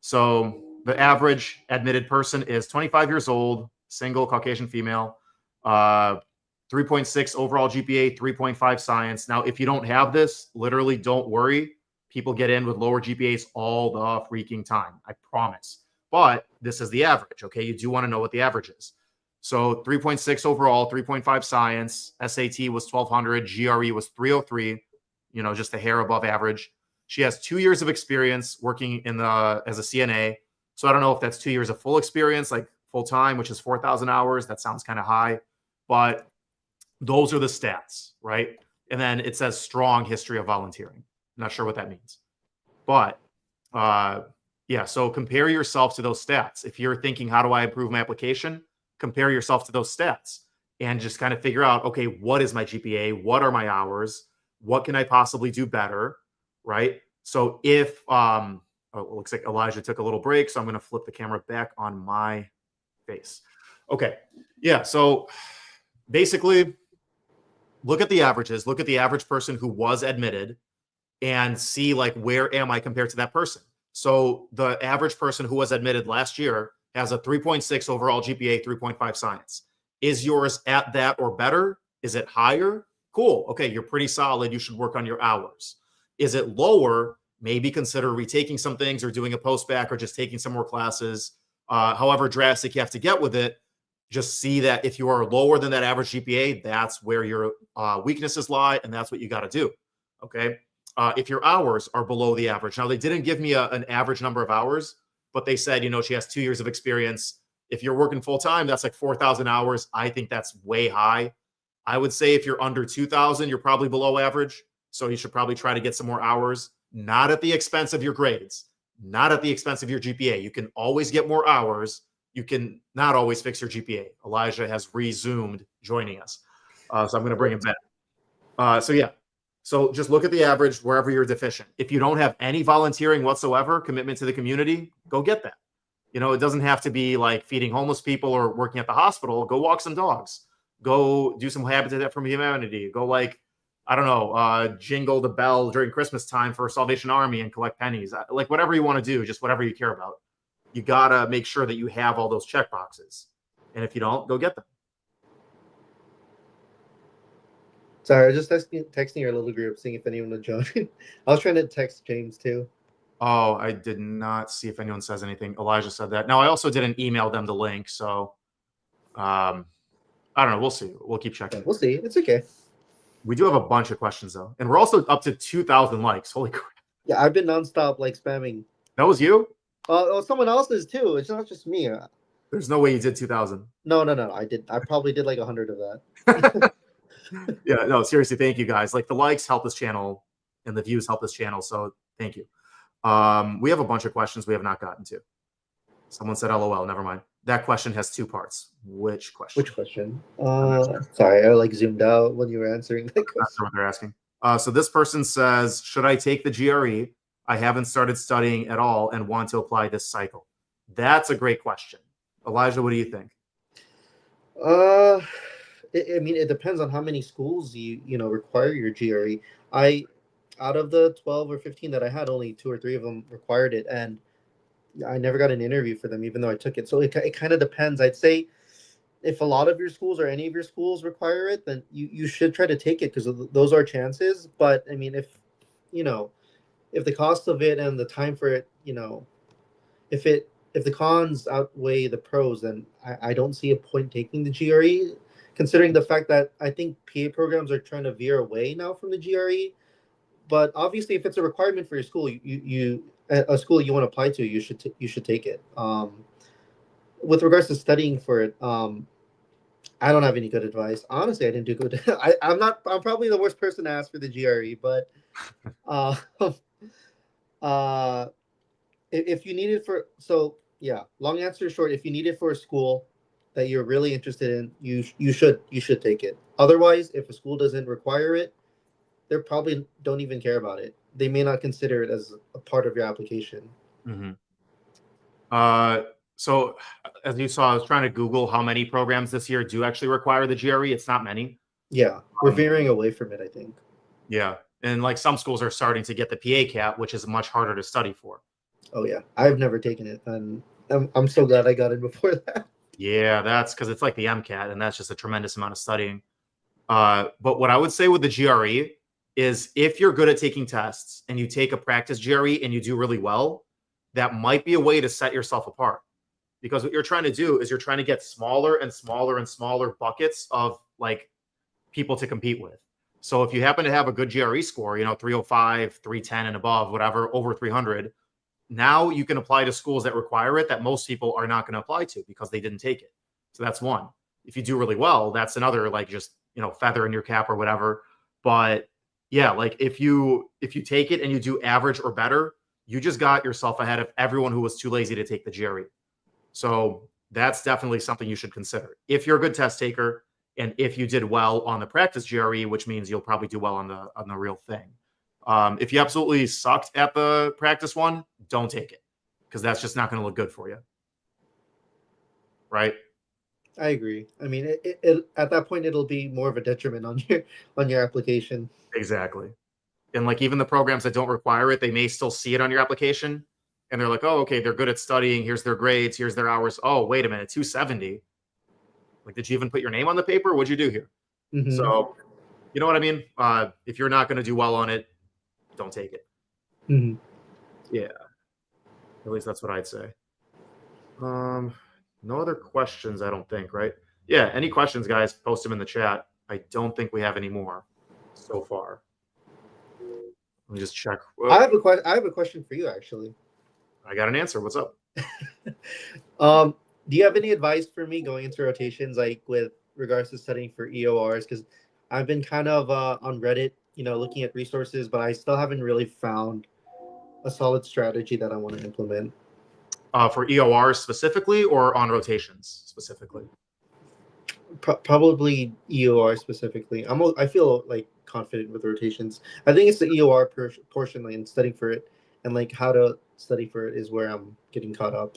So the average admitted person is 25 years old, single, Caucasian female, 3.6 overall GPA, 3.5 science. Now, if you don't have this, literally don't worry. People get in with lower GPAs all the freaking time. I promise. But this is the average, okay? You do want to know what the average is. So 3.6 overall, 3.5 science, SAT was 1,200, GRE was 303, just a hair above average. She has 2 years of experience working as a CNA. So I don't know if that's 2 years of full experience, like full time, which is 4,000 hours. That sounds kind of high, but those are the stats, right? And then it says strong history of volunteering. Not sure what that means, but yeah. So compare yourself to those stats. If you're thinking, how do I improve my application? Compare yourself to those stats and just kind of figure out, okay, what is my GPA? What are my hours? What can I possibly do better? Right. So if, it looks like Elijah took a little break, so I'm going to flip the camera back on my face. Okay. Yeah. So basically look at the averages, look at the average person who was admitted and see like, where am I compared to that person? So the average person who was admitted last year has a 3.6 overall GPA, 3.5 science. Is yours at that or better? Is it higher? Cool. Okay. You're pretty solid. You should work on your hours. Is it lower? Maybe consider retaking some things or doing a post-bac or just taking some more classes. However drastic you have to get with it, just see that if you are lower than that average GPA, that's where your weaknesses lie, and that's what you got to do. Okay. If your hours are below the average, now they didn't give me an average number of hours, but they said, she has 2 years of experience. If you're working full time, that's like 4,000 hours. I think that's way high. I would say if you're under 2,000, you're probably below average. So you should probably try to get some more hours, not at the expense of your grades, not at the expense of your GPA. You can always get more hours. You can not always fix your GPA. Elijah has resumed joining us. So I'm going to bring him back. So just look at the average wherever you're deficient. If you don't have any volunteering whatsoever, commitment to the community, go get that. It doesn't have to be like feeding homeless people or working at the hospital. Go walk some dogs. Go do some Habitat for Humanity. Go I don't know, jingle the bell during Christmas time for Salvation Army and collect pennies. Like whatever you want to do, just whatever you care about. You got to make sure that you have all those check boxes. And if you don't, go get them. Sorry, I was just texting your little group, seeing if anyone would join. I was trying to text James too. Oh, I did not see if anyone says anything. Elijah said that. No, I also didn't email them the link. So I don't know. We'll see. We'll keep checking. Yeah, we'll see. It's okay. We do have a bunch of questions though. And we're also up to 2,000 likes. Holy crap. Yeah, I've been nonstop spamming. That was you? Someone else is too. It's not just me. There's no way you did 2,000. No. I probably did 100 of that. Yeah, no, seriously, thank you guys. The likes help this channel and the views help this channel. So thank you. We have a bunch of questions we have not gotten to. Someone said LOL. Never mind. That question has 2 parts. Which question? Sorry, I zoomed out when you were answering that question. I'm not sure what they're asking. So this person says, should I take the GRE? I haven't started studying at all and want to apply this cycle. That's a great question. Elijah, what do you think? It depends on how many schools you require your GRE. Out of the 12 or 15 that I had, only 2 or 3 of them required it, and I never got an interview for them, even though I took it. So it kind of depends. I'd say if a lot of your schools or any of your schools require it, then you should try to take it because those are chances. But I mean, if the cost of it and the time for it, if the cons outweigh the pros, then I don't see a point taking the GRE, considering the fact that I think PA programs are trying to veer away now from the GRE. But obviously, if it's a requirement for your school, a school you want to apply to, you should take it. With regards to studying for it, I don't have any good advice. Honestly, I didn't do good. I'm probably the worst person to ask for the GRE, but if you need it long answer short, if you need it for a school that you're really interested in, you should take it. Otherwise, if a school doesn't require it, they probably don't even care about it. They may not consider it as a part of your application. Mm-hmm. So as you saw, I was trying to Google how many programs this year do actually require the GRE. It's not many. Yeah, we're veering away from it, I think. Yeah, and some schools are starting to get the PA CAT, which is much harder to study for. Oh yeah, I've never taken it, and I'm so glad I got it before that. Yeah, that's because it's like the MCAT, and that's just a tremendous amount of studying. But what I would say with the GRE is if you're good at taking tests and you take a practice GRE and you do really well, that might be a way to set yourself apart. Because what you're trying to do is you're trying to get smaller and smaller and smaller buckets of people to compete with. So if you happen to have a good GRE score, 305, 310 and above, whatever, over 300, now you can apply to schools that require it that most people are not going to apply to because they didn't take it. So that's one. If you do really well, that's another feather in your cap or whatever. But yeah, if you take it and you do average or better, you just got yourself ahead of everyone who was too lazy to take the GRE. So that's definitely something you should consider. If you're a good test taker and if you did well on the practice GRE, which means you'll probably do well on the real thing. If you absolutely sucked at the practice one, don't take it because that's just not going to look good for you. Right? I agree. I mean, it at that point, it'll be more of a detriment on your application. Exactly. And even the programs that don't require it, they may still see it on your application. And they're like, oh, okay, they're good at studying. Here's their grades. Here's their hours. Oh, wait a minute, 270. Did you even put your name on the paper? What'd you do here? Mm-hmm. So, you know what I mean? If you're not going to do well on it, don't take it. Mm-hmm. Yeah. At least that's what I'd say. No other questions, I don't think, right? Yeah, any questions, guys, post them in the chat. I don't think we have any more so far. Let me just check. I have a question. I have a question for you, actually. I got an answer. What's up? Do you have any advice for me going into rotations, like with regards to studying for EORs? Because I've been kind of on Reddit, looking at resources, but I still haven't really found a solid strategy that I want to implement. For EORs specifically, or on rotations specifically? Probably EOR specifically. I feel like confident with rotations. I think it's the EOR portion, like, and studying for it, and like how to study for it is where I'm getting caught up.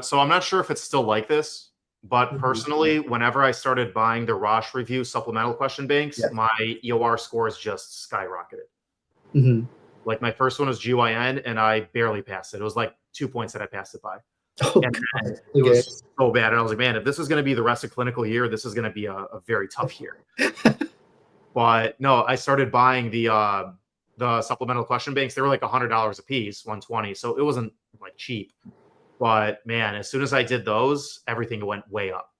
So I'm not sure if it's still like this, but Mhm. personally, whenever I started buying the Rosh Review supplemental question banks, Yeah. my EOR scores just skyrocketed. Mm-hmm. Like my first one was GYN, and I barely passed it. It was like 2 points that I passed it by. Oh, And God. it Okay. was so bad. And I was like, man, if this is going to be the rest of clinical year, this is going to be a very tough year. But no, I started buying the supplemental question banks. They were like $100 a piece, 120. So it wasn't like cheap. But man, as soon as I did those, everything went way up.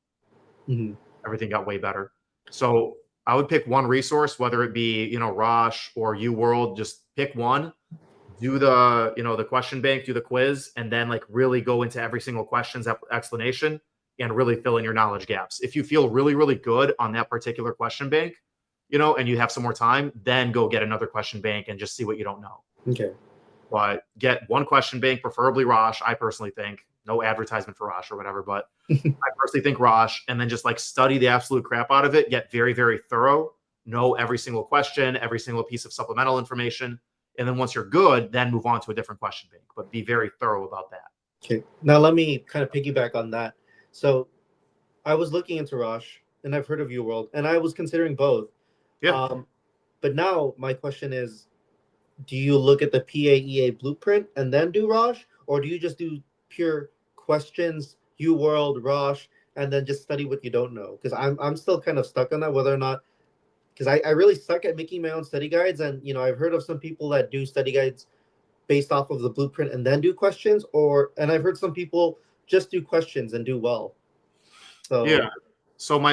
Mhm. Everything got way better. So I would pick one resource, whether it be, Rosh or UWorld, just pick one, do the question bank, do the quiz, and then like really go into every single question's explanation and really fill in your knowledge gaps. If you feel really, really good on that particular question bank, and you have some more time, then go get another question bank and just see what you don't know. Okay. But get one question bank, preferably Rosh. I personally think, no advertisement for Rosh or whatever, but I personally think Rosh, and then just like study the absolute crap out of it, get very, very thorough, know every single question, every single piece of supplemental information. And then once you're good, then move on to a different question bank, but be very thorough about that. Okay. Now let me kind of piggyback on that. So I was looking into Rosh, and I've heard of UWorld, and I was considering both. Yeah. But now my question is, do you look at the PAEA blueprint and then do Rosh, or do you just do pure questions, UWorld, Rosh, and then just study what you don't know? Because I'm still kind of stuck on that, whether or not, because I really suck at making my own study guides, and I've heard of some people that do study guides based off of the blueprint and then do questions, and I've heard some people just do questions and do well. So Yeah. So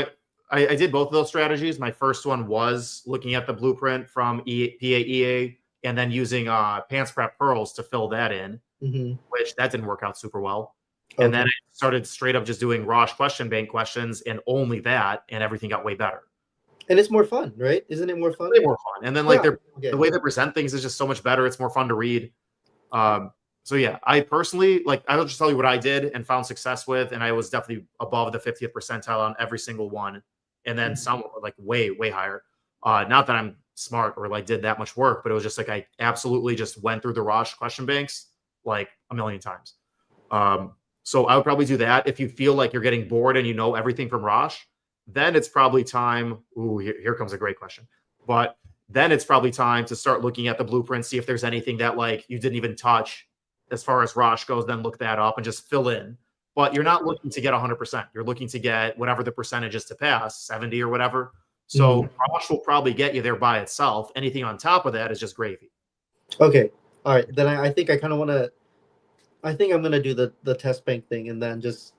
I did both of those strategies. My first one was looking at the blueprint from PAEA and then using Pants Prep Pearls to fill that in, mhm. which that didn't work out super well. And then Okay. I started straight up just doing Rosh question bank questions and only that, and everything got way better. And it's more fun, right? Isn't it more fun? Way more fun. And then like Yeah. the way they present things is just so much better. It's more fun to read. So yeah, I personally I'll just tell you what I did and found success with, and I was definitely above the 50th percentile on every single one, and then some like way, way higher. Not that I'm smart or like did that much work, but it was just like I absolutely just went through the Rosh question banks like a million times. So I would probably do that. If you feel like you're getting bored and you know everything from Rosh, then it's probably time. Ooh, here comes a great question. But then it's probably time to start looking at the blueprint, see if there's anything that like you didn't even touch as far as Rosh goes, then look that up and just fill in. But you're not looking to get 100%. You're looking to get whatever the percentage is to pass, 70 or whatever. So Rosh will probably get you there by itself. Anything on top of that is just gravy. Okay. All right. Then I think I kind of want to. I think I'm gonna do the test bank thing and then just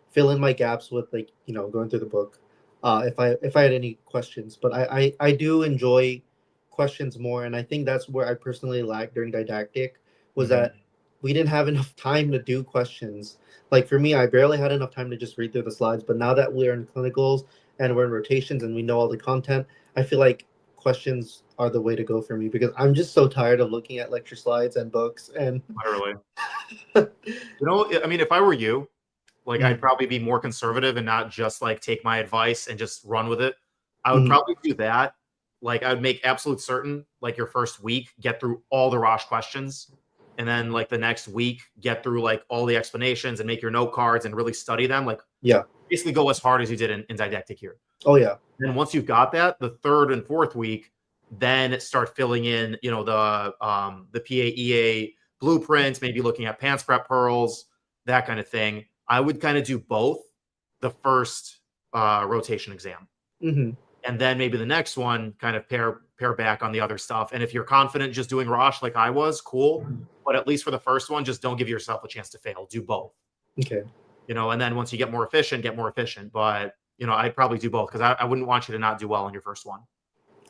fill in my gaps with, like, going through the book. If I had any questions, but I do enjoy questions more, and I think that's where I personally lagged during didactic, was that we didn't have enough time to do questions. Like for me, I barely had enough time to just read through the slides. But now that we're in clinicals and we're in rotations and we know all the content, I feel like questions are the way to go for me, because I'm just so tired of looking at lecture slides and books and Literally. I mean, if I were you, like I'd probably be more conservative and not just like take my advice and just run with it. I would probably do that. Like I would make absolute certain, like your first week, get through all the Rosh questions. And then like the next week, get through like all the explanations and make your note cards and really study them. Like yeah. basically go as hard as you did in didactic here. Oh yeah. And once you've got that, the third and fourth week, then start filling in, the PAEA blueprints, maybe looking at Pants Prep Pearls, that kind of thing. I would kind of do both the first rotation exam. And then maybe the next one kind of pair back on the other stuff. And if you're confident just doing Rosh like I was, cool. But at least for the first one, just don't give yourself a chance to fail. Do both. Okay. you know, and then once you get more efficient, get more efficient. But, you know, I'd probably do both because I wouldn't want you to not do well in your first one.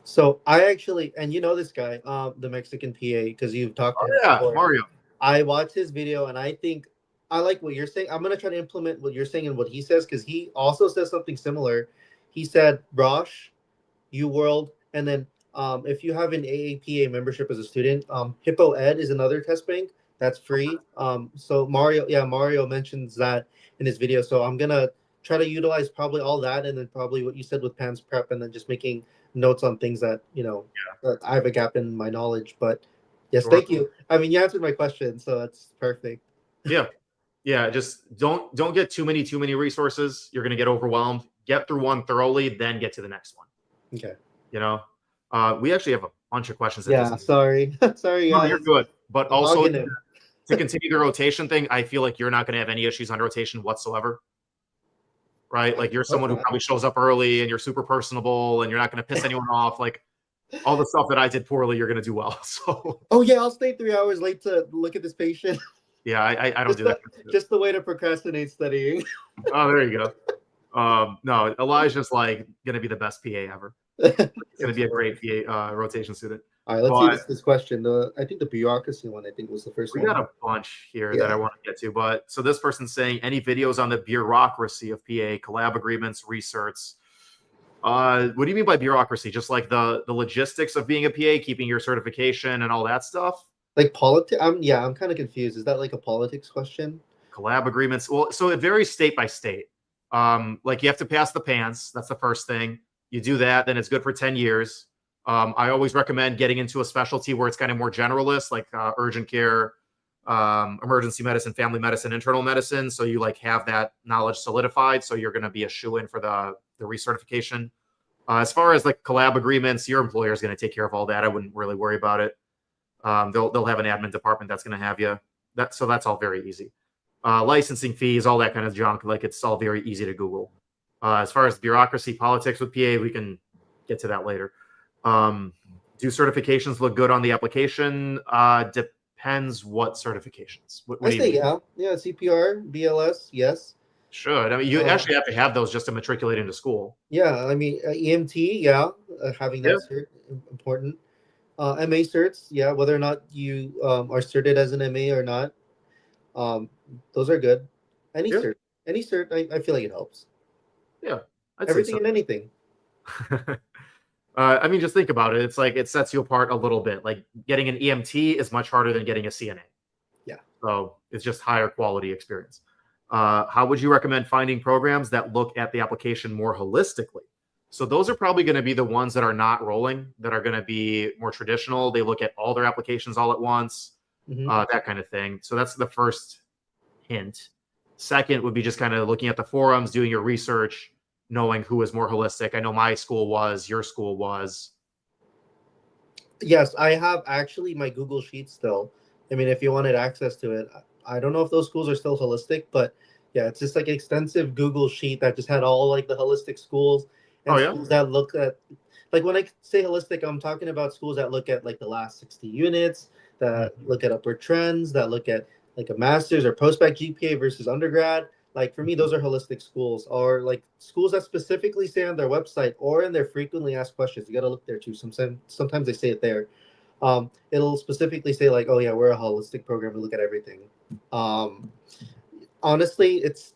So I actually, and you know this guy, the Mexican PA, because you've talked to Oh, him yeah, before. Mario. I watched his video, and I think I like what you're saying. I'm gonna try to implement what you're saying and what he says, because he also says something similar. He said Rosh, UWorld, and then if you have an AAPA membership as a student, Hippo Ed is another test bank that's free. So Mario mentions that in his video. So I'm gonna try to utilize probably all that, and then probably what you said with PANS Prep, and then just making notes on things that that I have a gap in my knowledge. But yes, Sure. thank you. I mean, you answered my question, so that's perfect. Yeah. Yeah. Just don't get too many resources. You're going to get overwhelmed. Get through one thoroughly, then get to the next one. Okay. You know, we actually have a bunch of questions. That Yeah. Sorry. Sorry, no, guys. you're good. But I'm also hogging it. to continue the rotation thing, I feel like you're not going to have any issues on rotation whatsoever. Right? Like you're someone who probably shows up early and you're super personable and you're not going to piss anyone off. Like all the stuff that I did poorly, you're going to do well. So, Oh yeah, I'll stay 3 hours late to look at this patient. yeah, I don't do that. Just the way to procrastinate studying. Oh, there you go. No, Elijah's like going to be the best PA ever. He's going to be a great PA rotation student. All right, let's see this question. I think the bureaucracy one, I think, was the first one. We got a bunch here that I want to get to. But so this person's saying any videos on the bureaucracy of PA, collab agreements, research. What do you mean by bureaucracy? Just like the logistics of being a PA, keeping your certification and all that stuff? Like politics? I'm kind of confused. Is that like a politics question? Collab agreements. Well, so it varies state by state. Like you have to pass the PANS. That's the first thing. You do that, then it's good for 10 years. I always recommend getting into a specialty where it's kind of more generalist, like urgent care, emergency medicine, family medicine, internal medicine. So you like have that knowledge solidified. So you're going to be a shoe in for the recertification. As far as like collab agreements, your employer is going to take care of all that. I wouldn't really worry about it. They'll have an admin department that's going to have you. So that's all very easy. Licensing fees, all that kind of junk. Like it's all very easy to Google. As far as bureaucracy, politics with PA, we can get to that later. Do certifications look good on the application? Depends what certifications. What I do you say mean? yeah, CPR, BLS, yes. Should. I mean, you actually have to have those just to matriculate into school. Yeah, I mean EMT, having that cert, important. MA certs, yeah, whether or not you are certed as an MA or not, those are good. Any cert, I feel like it helps. Yeah, everything and anything. I mean, just think about it. It's like it sets you apart a little bit. Like getting an EMT is much harder than getting a CNA. Yeah. So it's just higher quality experience. How would you recommend finding programs that look at the application more holistically? So those are probably going to be the ones that are not rolling, that are going to be more traditional. They look at all their applications all at once, that kind of thing. So that's the first hint. Second would be just kind of looking at the forums, doing your research, knowing who is more holistic. I know my school was, your school was. Yes, I have actually my Google Sheets still. I mean, if you wanted access to it, I don't know if those schools are still holistic, but yeah, it's just like an extensive Google Sheet that just had all like the holistic schools and schools that look at, like when I say holistic, I'm talking about schools that look at like the last 60 units, that look at upward trends, that look at like a master's or post-bac GPA versus undergrad. Like for me, those are holistic schools, or like schools that specifically say on their website or in their frequently asked questions. You got to look there too. Sometimes they say it there. It'll specifically say like, oh yeah, we're a holistic program. We look at everything. Honestly, it's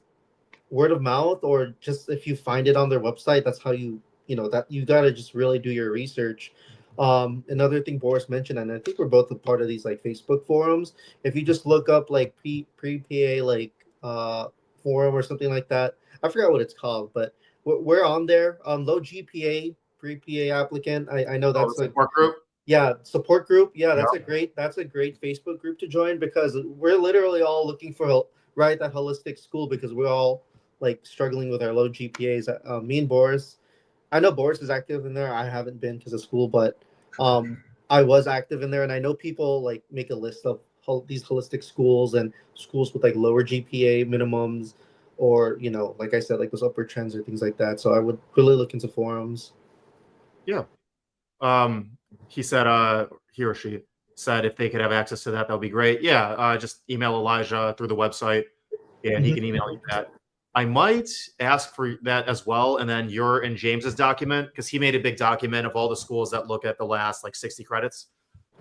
word of mouth, or just if you find it on their website, that's how that you got to just really do your research. Another thing Boris mentioned, and I think we're both a part of these like Facebook forums. If you just look up like pre-PA like forum or something like that, I forgot what it's called, but we're on there. Low GPA pre-PA applicant. I know that's like support group. Yeah, support group. Yeah, that's a great Facebook group to join, because we're literally all looking for that holistic school, because we're all like struggling with our low GPAs. Me and Boris, I know Boris is active in there. I haven't been to the school, but I was active in there, and I know people like make a list of these holistic schools and schools with like lower GPA minimums, or like I said, like those upward trends or things like that. So I would really look into forums. Yeah. He said, he or she said if they could have access to that, that would be great. Yeah. Just email Elijah through the website. and he can email you that. I might ask for that as well, and then your and James's document, because he made a big document of all the schools that look at the last like 60 credits.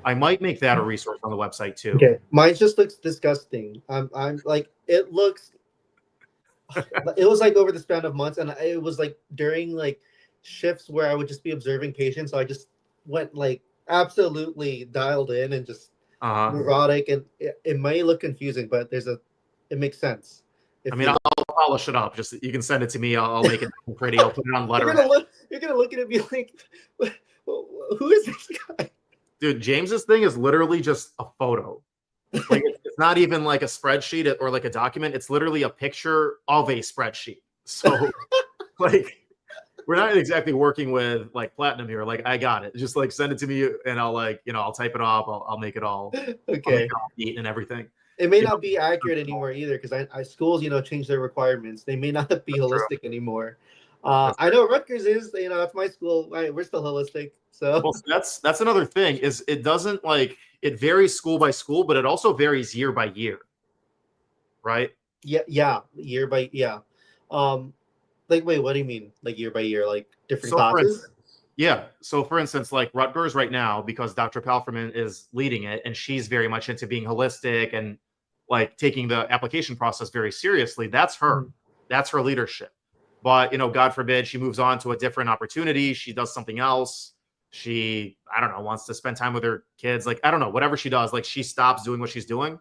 I might make that a resource on the website too. Okay, mine just looks disgusting. I'm like, it looks. It was like over the span of months, and it was like during like shifts where I would just be observing patients. So I just went like absolutely dialed in and just neurotic, and it may look confusing, but it makes sense. I mean, I'll polish it up. Just you can send it to me. I'll make it pretty. I'll put it on letter. You're gonna look at it and be like, who is this guy? Dude, James's thing is literally just a photo. Like it's not even like a spreadsheet or like a document. It's literally a picture of a spreadsheet. So like we're not exactly working with like platinum here. Like I got it. Just like send it to me and I'll like, I'll type it up. I'll make it all okay neat and everything. It may not be accurate anymore either because I schools, change their requirements. They may not be holistic anymore. I know Rutgers is, that's my school. We're still holistic. So well, that's another thing is it doesn't like it varies school by school, but it also varies year by year. Right? Yeah, year by like wait, what do you mean? Like year by year, like different classes? Yeah. So for instance, like Rutgers right now, because Dr. Palferman is leading it and she's very much into being holistic and like taking the application process very seriously, that's her. That's her leadership. But, God forbid she moves on to a different opportunity. She does something else. She, I don't know, wants to spend time with her kids. Like, I don't know, whatever she does, like she stops doing what she's doing.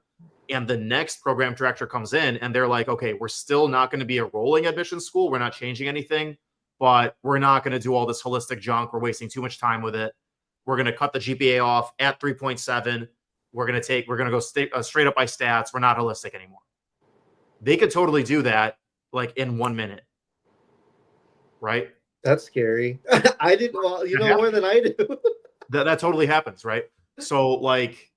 And the next program director comes in and they're like, okay, we're still not going to be a rolling admission school. We're not changing anything, but we're not going to do all this holistic junk. We're wasting too much time with it. We're going to cut the GPA off at 3.7. We're going to go straight up by stats. We're not holistic anymore. They could totally do that like in 1 minute. Right? That's scary. I didn't, more than I do. that totally happens, right? So like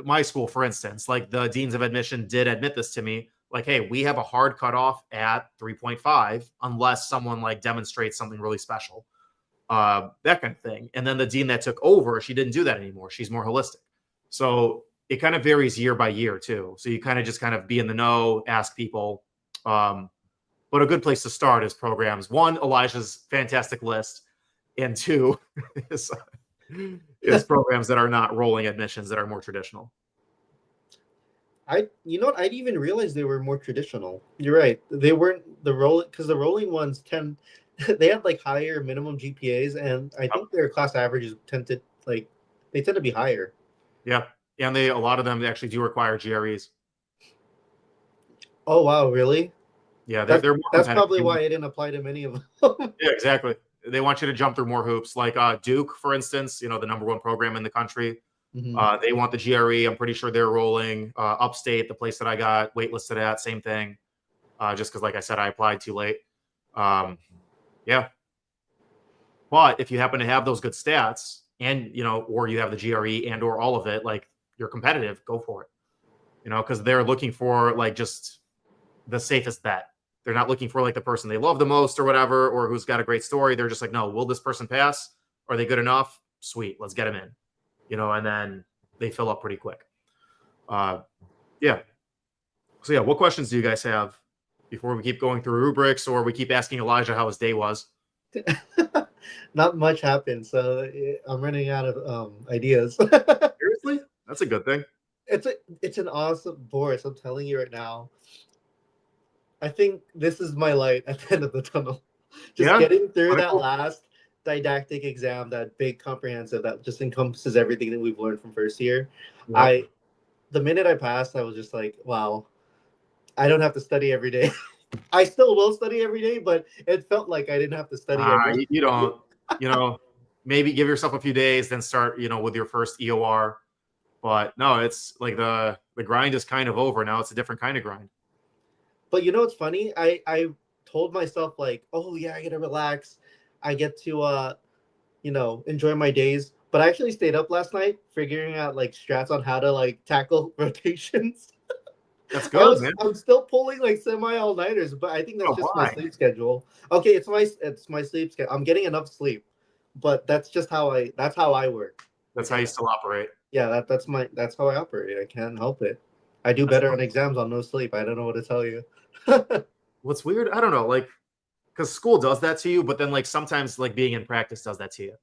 my school, for instance, like the deans of admission did admit this to me, like, hey, we have a hard cutoff at 3.5 unless someone like demonstrates something really special, that kind of thing. And then the dean that took over, she didn't do that anymore. She's more holistic. So it kind of varies year by year too. So you kind of just be in the know, ask people. But a good place to start is programs. One, Elijah's fantastic list, and two is programs that are not rolling admissions that are more traditional. I didn't even realize they were more traditional. You're right. They weren't the rolling ones they had like higher minimum GPAs, and I think their class averages tend to be higher. Yeah, and a lot of them actually do require GREs. Oh wow, really? Yeah, they're more that's probably why I didn't apply to many of them. Yeah, exactly. They want you to jump through more hoops. Like Duke, for instance, the number one program in the country. Mm-hmm. They want the GRE. I'm pretty sure they're rolling. Upstate, the place that I got waitlisted at, same thing. Just because, like I said, I applied too late. Yeah. But if you happen to have those good stats and, or you have the GRE and or all of it, like you're competitive, go for it. Because they're looking for like just the safest bet. They're not looking for like the person they love the most or whatever, or who's got a great story. They're just like, no, will this person pass? Are they good enough? Sweet. Let's get them in, and then they fill up pretty quick. Yeah. So yeah, what questions do you guys have before we keep going through rubrics or we keep asking Elijah how his day was? Not much happened. So I'm running out of ideas. Seriously? That's a good thing. It's an awesome Boris. I'm telling you right now. I think this is my light at the end of the tunnel. Getting through that last didactic exam, that big comprehensive that just encompasses everything that we've learned from first year. Yep. The minute I passed, I was just like, wow, I don't have to study every day. I still will study every day, but it felt like I didn't have to study every day. You don't, maybe give yourself a few days, then start, with your first EOR. But no, it's like the grind is kind of over now. It's a different kind of grind. But it's funny. I told myself like, oh yeah, I get to relax. I get to, enjoy my days. But I actually stayed up last night figuring out like strats on how to like tackle rotations. That's good, man. I'm still pulling like semi all-nighters, but I think that's just my sleep schedule. Okay, it's my sleep schedule. I'm getting enough sleep, but that's how I work. That's how you still operate. Yeah, that's how I operate. I can't help it. I do That's better on exams on no sleep. I don't know what to tell you. what's weird. I don't know, like because school does that to you, but then like sometimes like being in practice does that to you.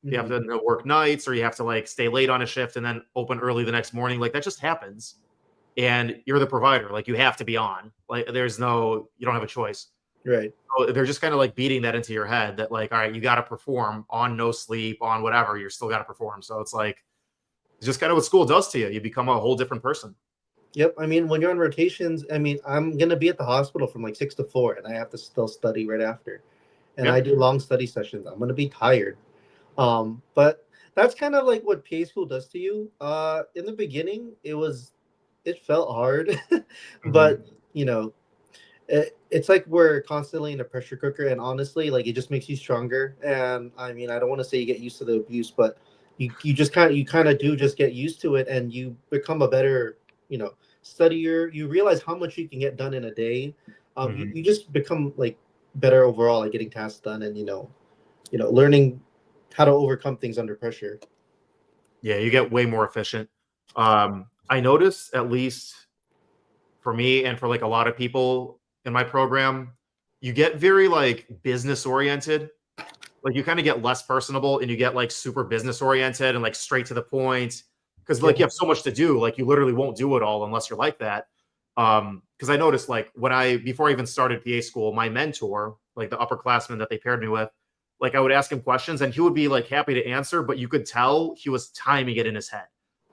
You have Mhm. to work nights, or you have to like stay late on a shift and then open early the next morning. Like that just happens, and you're the provider. Like you have to be on. Like you don't have a choice. Right. So they're just kind of like beating that into your head that like, all right, you got to perform on no sleep, on whatever. You're still got to perform. So it's like it's just kind of what school does to you. You become a whole different person. Yep. I mean, when you're on rotations, I mean, I'm gonna be at the hospital from like 6 to 4, and I have to still study right after. And Yeah. I do long study sessions. I'm gonna be tired. But that's kind of like what PA school does to you. In the beginning, it felt hard, Hmm. but you know, it's like we're constantly in a pressure cooker, and honestly, like it just makes you stronger. And I mean, I don't want to say you get used to the abuse, but you kind of do just get used to it, and you become a better, you know, studier. You realize how much you can get done in a day. Hmm. You just become like better overall at getting tasks done, and learning how to overcome things under pressure. Yeah, you get way more efficient. I notice, at least for me and for like a lot of people in my program, you get very like business oriented. Like you kind of get less personable and you get like super business oriented and like straight to the point because like Yeah. you have so much to do. Like you literally won't do it all unless you're like that. Because I noticed like before I even started PA school, my mentor, like the upperclassman that they paired me with, like I would ask him questions and he would be like happy to answer, but you could tell he was timing it in his head.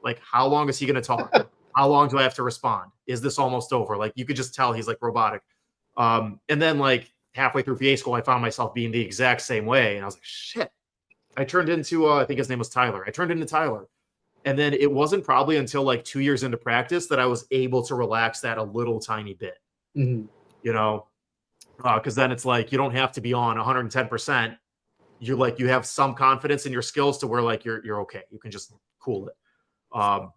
Like, how long is he going to talk? How long do I have to respond? Is this almost over? Like, you could just tell he's like robotic. And then like halfway through PA school, I found myself being the exact same way, and I was like, shit. I turned into I think his name was Tyler. I turned into Tyler. And then it wasn't probably until like 2 years into practice that I was able to relax that a little tiny bit, Hmm. you know, because then it's like you don't have to be on 110%. You have some confidence in your skills to where like you're okay. You can just cool it.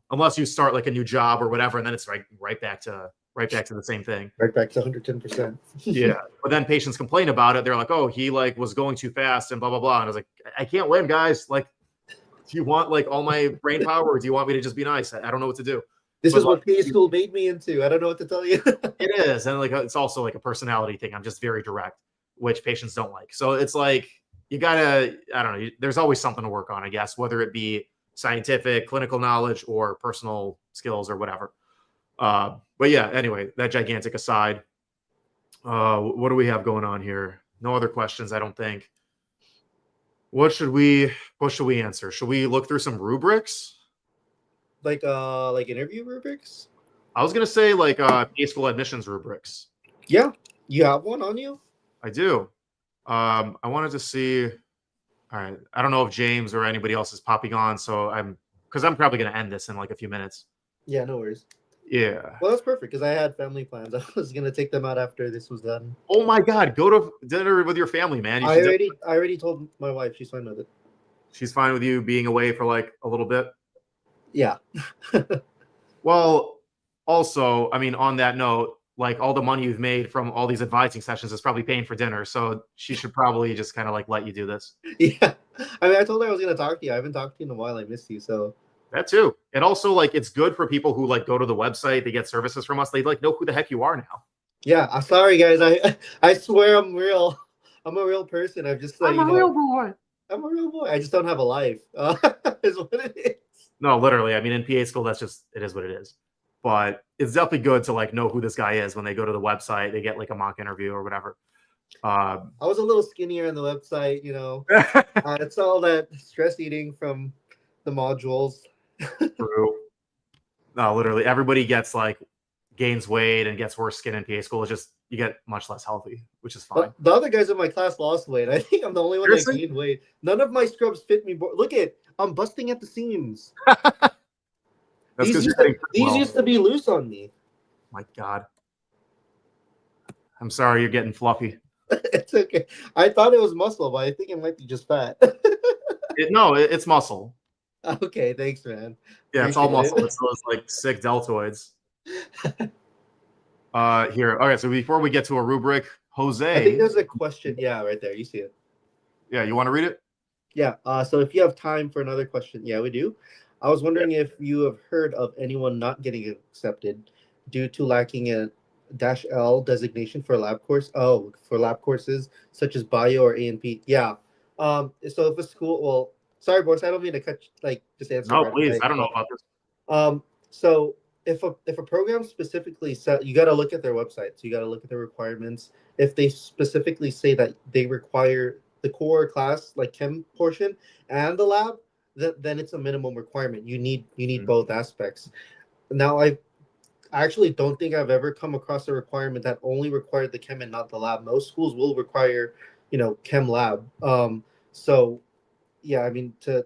Unless you start like a new job or whatever, and then it's right back to the same thing. Right back to 110%. Yeah. But then patients complain about it. They're like, oh, he like was going too fast and blah blah blah. And I was like, I can't win, guys. Like, do you want like all my brain power, or do you want me to just be nice? I don't know what to do. This But is like, what PA school made me into. I don't know what to tell you. it is, and like it's also like a personality thing. I'm just very direct, which patients don't like. So it's like you gotta, I don't know. There's always something to work on, I guess, whether it be scientific, clinical knowledge, or personal skills or whatever. But yeah, anyway, that gigantic aside, what do we have going on here? No other questions, I don't think. What should we answer? Should we look through some rubrics? Like interview rubrics? I was gonna say like PA school admissions rubrics. Yeah. You have one on you? I do. I wanted to see. All right. I don't know if James or anybody else is popping on, so I'm probably gonna end this in like a few minutes. Yeah, no worries. Yeah. Well, that's perfect because I had family plans. I was gonna take them out after this was done. Oh my God, go to dinner with your family, man. You should. I already told my wife she's fine with it. She's fine with you being away for like a little bit. Yeah. Well, also, I mean, on that note, like all the money you've made from all these advising sessions is probably paying for dinner. So she should probably just kind of like let you do this. Yeah. I mean, I told her I was gonna talk to you. I haven't talked to you in a while. I missed you. So That too. And also, like, it's good for people who like go to the website, they get services from us. They like know who the heck you are now. yeah. I'm sorry, guys. I swear I'm real. I'm a real person. I've just I'm a real boy. I'm a real boy. I just don't have a life. Is what it is. No, literally. I mean, in PA school, it is what it is. But it's definitely good to like know who this guy is when they go to the website. They get like a mock interview or whatever. I was a little skinnier on the website. It's all that stress eating from the modules. True. No, literally, everybody gains weight and gets worse skin in PA school. It's just you get much less healthy, which is fine. The other guys in my class lost weight. I think I'm the only one that Seriously? gained weight. None of my scrubs fit me. Look I'm busting at the seams. That's These because you're used to, getting these well. used to be loose on me. My God. I'm sorry you're getting fluffy. It's okay. I thought it was muscle, but I think it might be just fat. It's muscle. Okay, thanks, man. Yeah, it's all Appreciate muscle. It's those like sick deltoids. Here. Okay, so before we get to a rubric, I think Jose. there's a question. Yeah, right there. You see it. Yeah, you want to read it? Yeah. So if you have time for another question, yeah, we do. I was wondering if you have heard of anyone not getting accepted due to lacking a -L designation for a lab course. Oh, for lab courses such as bio or A&P. Yeah. So if a school, well, sorry, boys, I don't mean to cut, like, just answer No, right please. away. I don't know But about this. so if a program specifically set, you got to look at their website. So you got to look at their requirements. If they specifically say that they require the core class, like chem portion, and the lab, then it's a minimum requirement. You need Mhm. both aspects. Now I actually don't think I've ever come across a requirement that only required the chem and not the lab. Most schools will require, chem lab. So yeah, I mean, to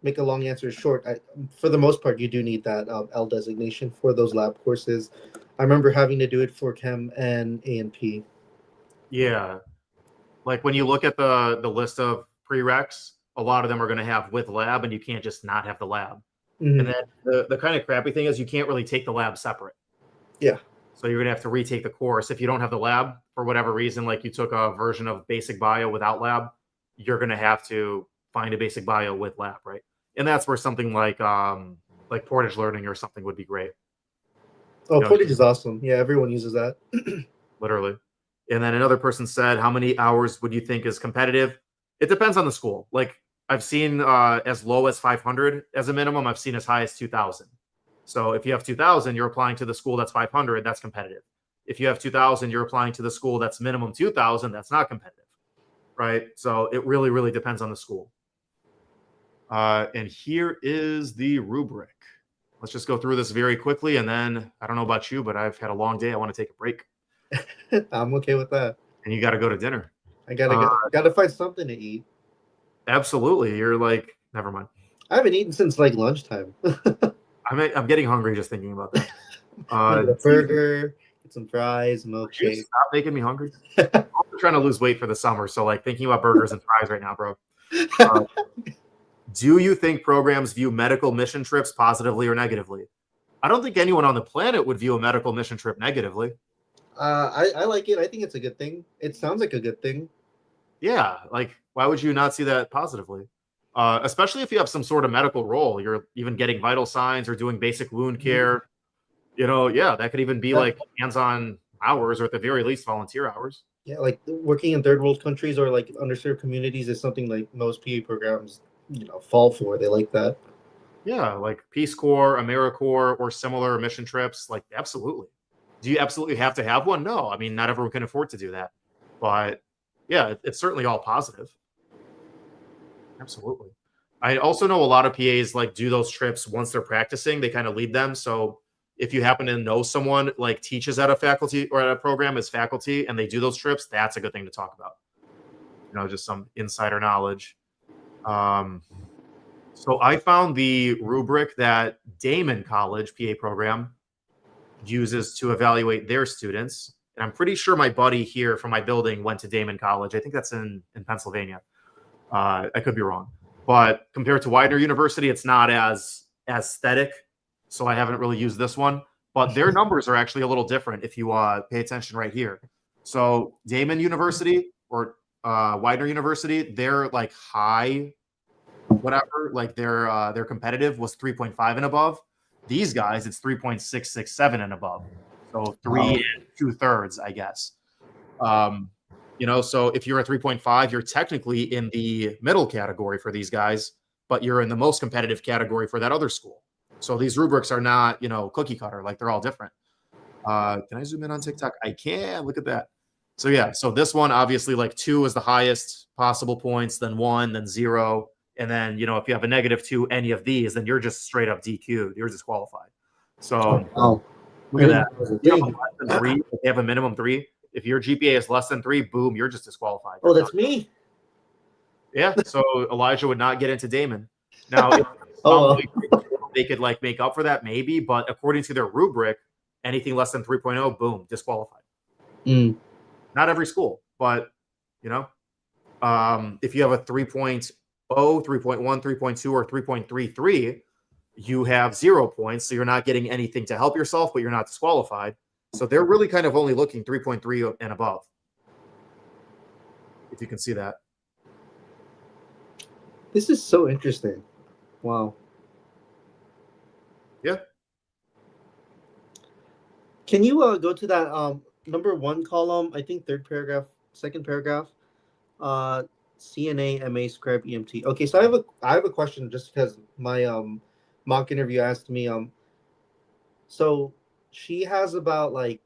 make a long answer short, for the most part, you do need that L designation for those lab courses. I remember having to do it for chem and A&P. Yeah. Like when you look at the list of prereqs, a lot of them are going to have with lab, and you can't just not have the lab. And Hmm. then the kind of crappy thing is you can't really take the lab separate. Yeah. So you're going to have to retake the course. If you don't have the lab for whatever reason, like you took a version of basic bio without lab, you're going to have to find a basic bio with lab, right? And that's where something like Portage Learning or something would be great. Oh, You know, Portage is awesome. Yeah, everyone uses that. literally. And then another person said, "How many hours would you think is competitive?" It depends on the school. Like I've seen as low as 500 as a minimum. I've seen as high as 2,000. So if you have 2,000, you're applying to the school that's 500. That's competitive. If you have 2,000, you're applying to the school that's minimum 2,000. That's not competitive, right? So it really, really depends on the school. And here is the rubric. Let's just go through this very quickly, and then I don't know about you, but I've had a long day. I want to take a break, I'm okay with that. and you got to go to dinner. I gotta Uh, gotta find something to eat. Absolutely. You're like, never mind. I haven't eaten since like lunchtime. I'm getting hungry just thinking about that. Get a Do you, burger, get some fries, would you milkshake. stop making me hungry? I'm also trying to lose weight for the summer, so like thinking about burgers and fries right now, bro. Uh, do you think programs view medical mission trips positively or negatively? I don't think anyone on the planet would view a medical mission trip negatively. I like it. I think it's a good thing. It sounds like a good thing. Yeah, like why would you not see that positively? Especially if you have some sort of medical role, you're even getting vital signs or doing basic wound Mhm. care. Yeah, that could even be Yeah, like hands-on hours or at the very least volunteer hours. yeah, like working in third world countries or like underserved communities is something like most PA programs, fall for. They like that. Yeah, like Peace Corps, AmeriCorps, or similar mission trips. Like, absolutely. Do you absolutely have to have one? No. I mean, not everyone can afford to do that. But yeah, it's certainly all positive. Absolutely. I also know a lot of PAs like do those trips once they're practicing, they kind of lead them. So if you happen to know someone like teaches at a faculty or at a program as faculty and they do those trips, that's a good thing to talk about. Just some insider knowledge. Um, So I found the rubric that Damon College PA program uses to evaluate their students. And I'm pretty sure my buddy here from my building went to Damon College. I think that's in Pennsylvania. I could be wrong. But compared to Widener University, it's not as aesthetic. So I haven't really used this one. But their numbers are actually a little different if you pay attention right here. So Damon University or Widener University, they're like high whatever, like their competitive was 3.5 and above. These guys, it's 3.667 and above. So three Wow. and two thirds, I guess. Um, so if you're a 3.5, you're technically in the middle category for these guys, but you're in the most competitive category for that other school. So these rubrics are not, cookie cutter, like they're all different. Can I zoom in on TikTok? I can. Look at that. So yeah, so this one obviously like 2 is the highest possible points, then 1, then 0, and then if you have a -2 any of these, then you're just straight up DQ'd. You're disqualified. Oh, So wow. I look at didn't know that. that was a You have a thing. less than 3, if you have a minimum 3. If your GPA is less than 3, boom, you're just disqualified. Oh, You're done. that's me. Yeah. So Elijah would not get into Damon. Now, if Oh some well. way, they could like make up for that, maybe, but according to their rubric, anything less than 3.0, boom, disqualified. Mm. Not every school, but you know, if you have a 3.0, 3.1, 3.2, or 3.33, you have 0 points. So you're not getting anything to help yourself, but you're not disqualified. So they're really kind of only looking 3.3 and above. If you can see that. This is so interesting. Wow. Yeah. Can you go to that number one column? I think third paragraph, second paragraph. Uh, CNA, MA, Scribe, EMT. Okay, so I have a question just because my mock interview asked me so she has about like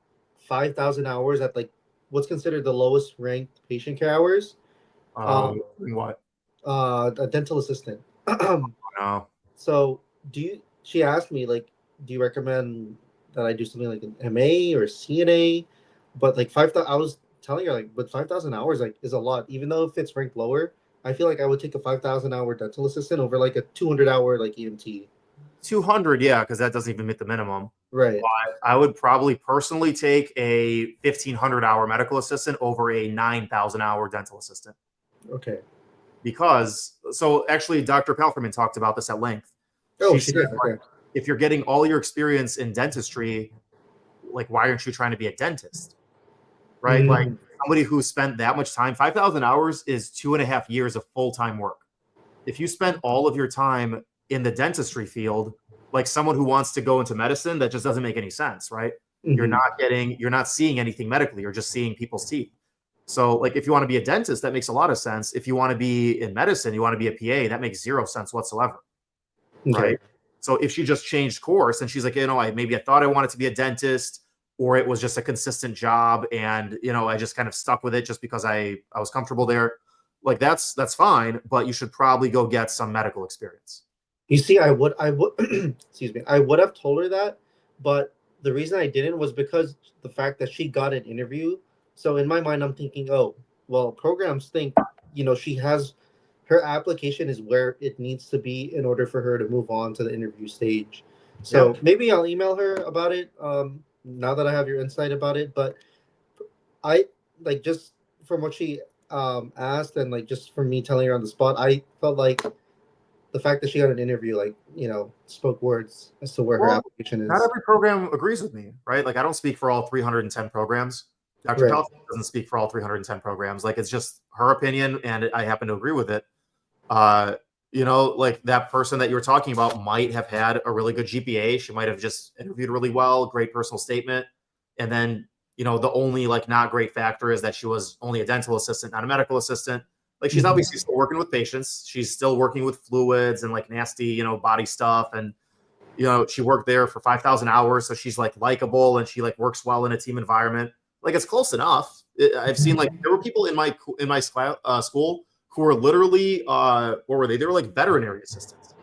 5,000 hours at like what's considered the lowest ranked patient care hours. What? A dental assistant. No. So do you? She asked me like, do you recommend that I do something like an MA or CNA? But like 5,000, I was telling her like, but 5,000 hours like is a lot. Even though if it's ranked lower, I feel like I would take a 5,000 hour dental assistant over like a 200 hour like EMT. 200, yeah, because that doesn't even meet the minimum. Right. But I would probably personally take a 1,500-hour medical assistant over a 9,000-hour dental assistant. Okay. Because, so actually, Dr. Palferman talked about this at length. Oh, She she said, did. Okay. if you're getting all your experience in dentistry, like, why aren't you trying to be a dentist? Right? Like, Mm. somebody who spent that much time, 5,000 hours is 2.5 years of full-time work. If you spent all of your time in the dentistry field, like someone who wants to go into medicine, that just doesn't make any sense, right? You're not seeing anything medically, you're just seeing people's teeth. So like if you want to be a dentist, that makes a lot of sense. If you want to be in medicine, you want to be a PA, that makes zero sense whatsoever. Okay. Right? So if she just changed course and she's like, maybe I thought I wanted to be a dentist, or it was just a consistent job and I just kind of stuck with it just because I was comfortable there. Like that's fine, but you should probably go get some medical experience. You see, I would, excuse me, I would have told her that, but the reason I didn't was because the fact that she got an interview. So in my mind, I'm thinking, oh, well, programs think, she has her application is where it needs to be in order for her to move on to the interview stage. So maybe I'll email her about it. Now that I have your insight about it, but I like just from what she asked and like just from me telling her on the spot, I felt like the fact that she got an interview, like, spoke words as to where her application Not is. every program agrees with me, right? Like I don't speak for all 310 programs. Dr. Right. Palfrey doesn't speak for all 310 programs. Like it's just her opinion, and I happen to agree with it. Like that person that you were talking about might have had a really good GPA. She might have just interviewed really well, great personal statement. And then, the only like not great factor is that she was only a dental assistant, not a medical assistant. Like she's obviously still working with patients. She's still working with fluids and like nasty, body stuff. And, she worked there for 5,000 hours. So she's like likable and she like works well in a team environment. Like it's close enough. I've seen like there were people in my school who were literally what were they? They were like veterinary assistants.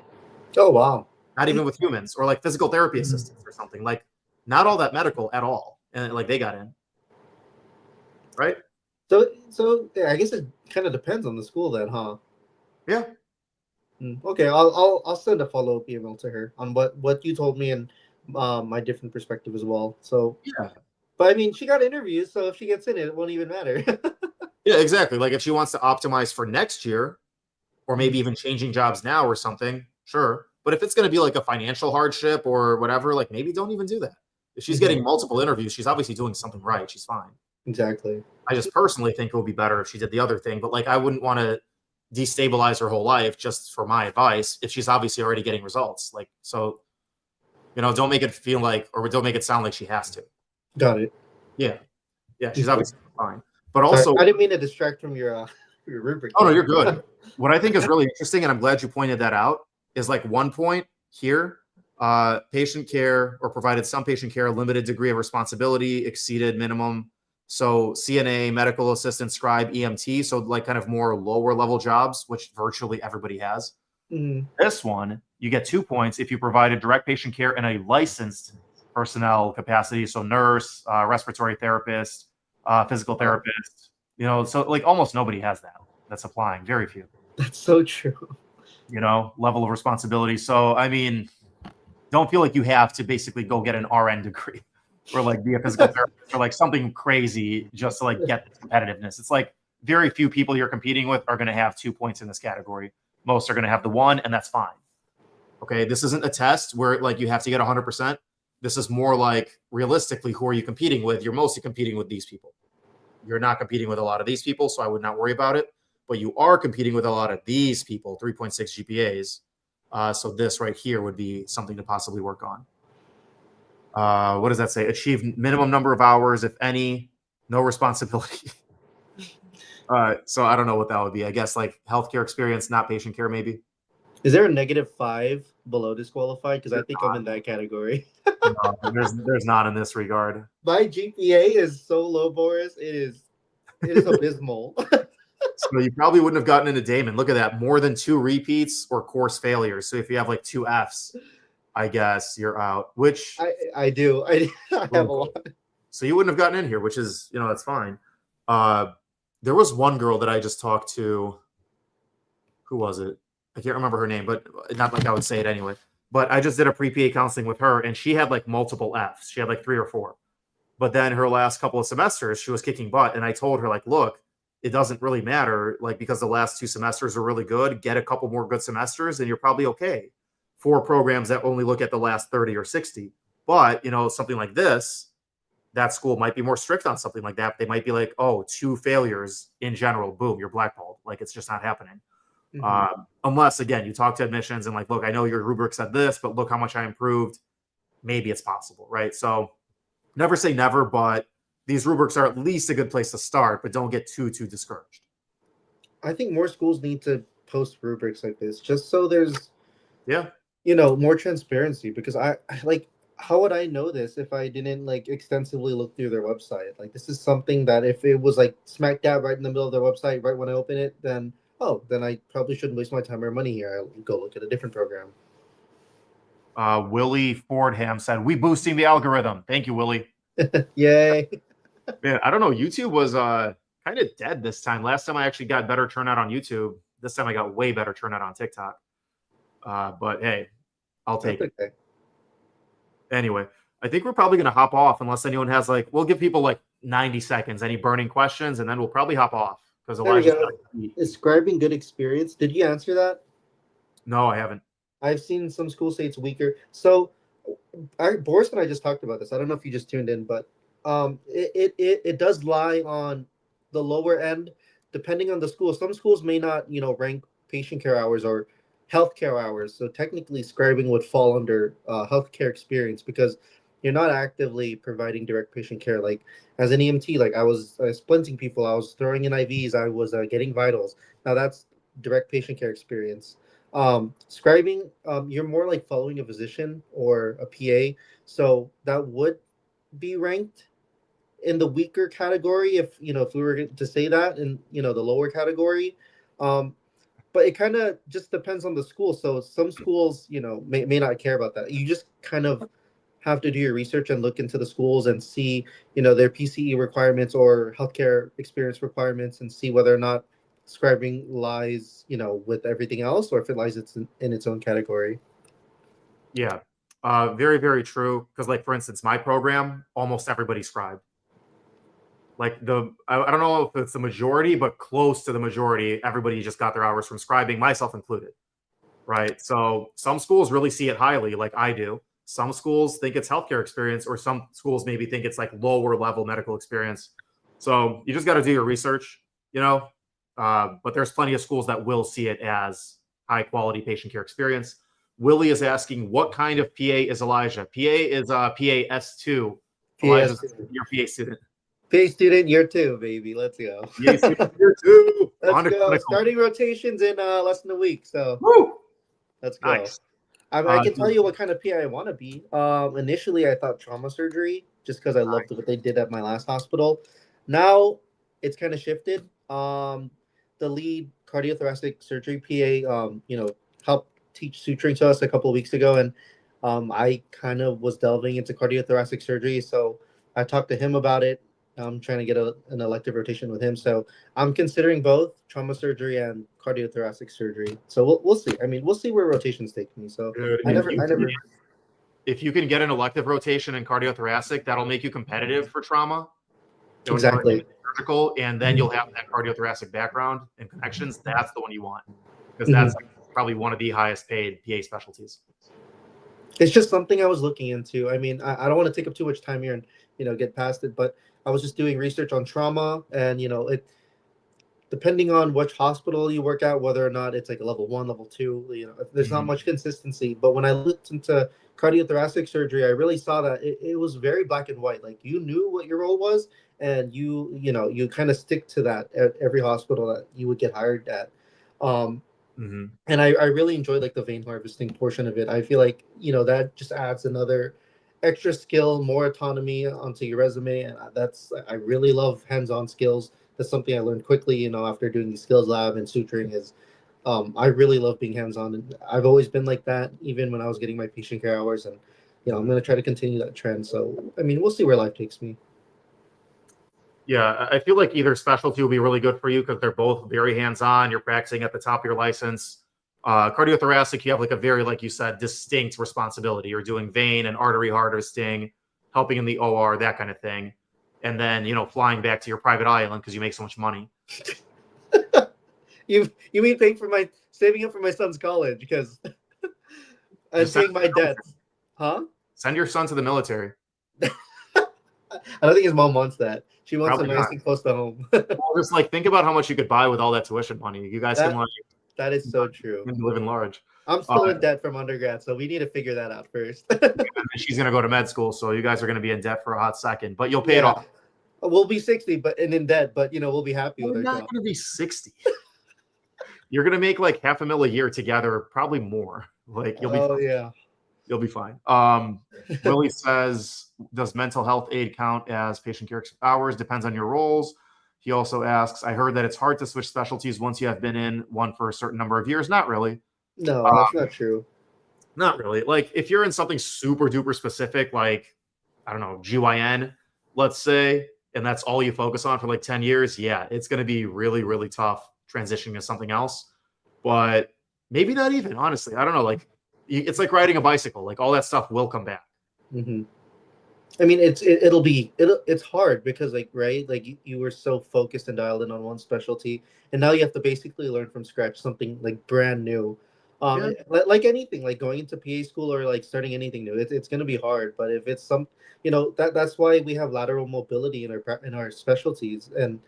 Oh wow. Not even with humans, or like physical therapy assistants or something. Like not all that medical at all. And like they got in. Right? So yeah, I guess it kind of depends on the school then, huh? Yeah. Okay, I'll send a follow-up email to her on what you told me and my different perspective as well. So yeah. But I mean, she got interviews, so if she gets in it won't even matter. Yeah, exactly. Like if she wants to optimize for next year, or maybe even changing jobs now or something, sure. But if it's going to be like a financial hardship or whatever, like maybe don't even do that. If she's getting multiple interviews, she's obviously doing something right. She's fine. Exactly. I just personally think it would be better if she did the other thing. But like, I wouldn't want to destabilize her whole life just for my advice if she's obviously already getting results. Like, so, don't make it feel like, or don't make it sound like she has to. Got it. Yeah. Yeah. She's obviously fine. But also, I didn't mean to distract from your rubric. Oh, no, you're good. What I think is really interesting, and I'm glad you pointed that out, is like one point here, patient care or provided some patient care, limited degree of responsibility, exceeded minimum. So CNA, medical assistant, scribe, EMT. So like kind of more lower level jobs, which virtually everybody has. This one, you get 2 points if you provided direct patient care in a licensed personnel capacity. So nurse, respiratory therapist, physical therapist, so like almost nobody has that. That's applying. Very few. That's so true. Level of responsibility. So, I mean, don't feel like you have to basically go get an RN degree or like be a physical therapist or like something crazy just to like get the competitiveness. It's like very few people you're competing with are going to have 2 points in this category. Most are going to have the 1, and that's fine. Okay. This isn't a test where like you have to get 100%. This is more like realistically, who are you competing with? You're mostly competing with these people. You're not competing with a lot of these people, so I would not worry about it. But you are competing with a lot of these people, 3.6 GPAs. So this right here would be something to possibly work on. What does that say? Achieve minimum number of hours, if any, no responsibility. So I don't know what that would be. I guess like healthcare experience, not patient care, maybe. Is there a -5 below disqualified? Because I think I'm in that category. No, there's not in this regard. My GPA is so low, Boris. It is abysmal. So you probably wouldn't have gotten into Damon. Look at that. More than 2 repeats or course failures. So if you have like 2 Fs, I guess you're out. Which I do. I have a lot. So you wouldn't have gotten in here, which is, that's fine. There was one girl that I just talked to. Who was it? I can't remember her name, but not like I would say it anyway. But I just did a pre-PA counseling with her, and she had like multiple Fs. She had like 3 or 4. But then her last couple of semesters, she was kicking butt. And I told her, like, look, it doesn't really matter, like, because the last 2 semesters are really good. Get a couple more good semesters, and you're probably okay. For programs that only look at the last 30 or 60. But, something like this, that school might be more strict on something like that. They might be like, oh, 2 failures in general, boom, you're blackballed. Like, it's just not happening. Mm-hmm. Unless, again, you talk to admissions and like, look, I know your rubric said this, but look how much I improved. Maybe it's possible, right? So never say never, but these rubrics are at least a good place to start, but don't get too discouraged. I think more schools need to post rubrics like this just so there's yeah, more transparency, because I like, how would I know this if I didn't like extensively look through their website? Like, this is something that if it was like smack dab right in the middle of their website right when I open it, then I probably shouldn't waste my time or money here. I'll go look at a different program. Willie Fordham said, "We boosting the algorithm." Thank you, Willie. Yay. Man, I don't know. YouTube was kind of dead this time. Last time I actually got better turnout on YouTube. This time I got way better turnout on TikTok. But hey, I'll take it. Anyway, I think we're probably going to hop off unless anyone has we'll give people like 90 seconds, any burning questions, and then we'll probably hop off because Elijah's describing good experience. Did you answer that? No, I haven't. I've seen some schools say it's weaker. So Boris and I just talked about this. I don't know if you just tuned in, but it does lie on the lower end, depending on the school. Some schools may not, rank patient care hours or healthcare hours. So technically scribing would fall under healthcare experience because you're not actively providing direct patient care. Like as an EMT, like I was splinting people, I was throwing in IVs, I was getting vitals. Now that's direct patient care experience. Scribing, you're more like following a physician or a PA. So that would be ranked in the weaker category if we were to say that in the lower category. But it kind of just depends on the school. So some schools may not care about that. You just kind of have to do your research and look into the schools and see their PCE requirements or healthcare experience requirements and see whether or not scribing lies with everything else or if it lies in its own category. Yeah, very, very true. Because like for instance, my program, almost everybody scribed. Like I don't know if it's the majority, but close to the majority, everybody just got their hours from scribing, myself included. Right. So some schools really see it highly, like I do. Some schools think it's healthcare experience, or some schools maybe think it's like lower level medical experience. So you just got to do your research, but there's plenty of schools that will see it as high quality patient care experience. Willie is asking, what kind of PA is Elijah? PA is PA S2. Elijah's your PA student. PA student year 2, baby. Let's go. PA student year 2. Let's go. Starting rotations in less than a week. So let's go. Nice. I can tell you what kind of PA I want to be. Initially, I thought trauma surgery just because I loved what they did at my last hospital. Now it's kind of shifted. The lead cardiothoracic surgery PA, helped teach suturing to us a couple of weeks ago, and I kind of was delving into cardiothoracic surgery. So I talked to him about it. I'm trying to get an elective rotation with him. So I'm considering both trauma surgery and cardiothoracic surgery. So we'll see. I mean, we'll see where rotations take me. So dude, if you can get an elective rotation in cardiothoracic, that'll make you competitive for trauma. Exactly. Surgical, and then you'll have that cardiothoracic background and connections. That's the one you want because that's probably one of the highest paid PA specialties. It's just something I was looking into. I mean, I don't want to take up too much time here and get past it, but I was just doing research on trauma, and depending on which hospital you work at, whether or not it's like a level 1, level 2, there's not Mhm. much consistency. But when I looked into cardiothoracic surgery, I really saw that it was very black and white. Like you knew what your role was, and you kind of stick to that at every hospital that you would get hired at. Um, Mhm. and I really enjoyed like the vein harvesting portion of it. I feel like that just adds another extra skill, more autonomy onto your resume, and I really love hands-on skills. That's something I learned quickly, after doing the skills lab and suturing. Is I really love being hands-on, and I've always been like that, even when I was getting my patient care hours. And I'm going to try to continue that trend. So I mean, we'll see where life takes me. Yeah, I feel like either specialty will be really good for you because they're both very hands-on. You're practicing at the top of your license. Cardiothoracic, you have like a very, like you said, distinct responsibility. You're doing vein and artery harvesting, helping in the OR, that kind of thing. And then, flying back to your private island because you make so much money. You mean paying for my saving up for my son's college because and Just paying my debts, huh? send your son to the military. I don't think his mom wants that. She wants Probably him nice not. and close to home. Well, just like think about how much you could buy with all that tuition money. You guys can that like that is so true. live in large. I'm Uh, still in debt from undergrad, so we need to figure that out first. she's going to go to med school, so you guys are going to be in debt for a hot second, but you'll pay it Yeah, off. we'll be 60, but and in debt, but we'll be happy with You're our not job. going to be 60. You're going to make like $500,000 a year together, probably more. Like you'll be Oh fine. yeah. You'll be fine. Willie says, does mental health aid count as patient care hours? Depends on your roles. He also asks, I heard that it's hard to switch specialties once you have been in one for a certain number of years. Not really. No, Uh, that's not true. Not really. Like if you're in something super duper specific, like I don't know, GYN, let's say, and that's all you focus on for like 10 years, yeah, it's going to be really, really tough transitioning to something else. But maybe not even, honestly. I don't know. Like it's like riding a bicycle. Like all that stuff will come back. Hmm. I mean, it's hard because right, like you were so focused and dialed in on one specialty, and now you have to basically learn from scratch something like brand new. Yeah. Like anything, like going into PA school or like starting anything new, it's going to be hard. But if it's that's why we have lateral mobility in our specialties, and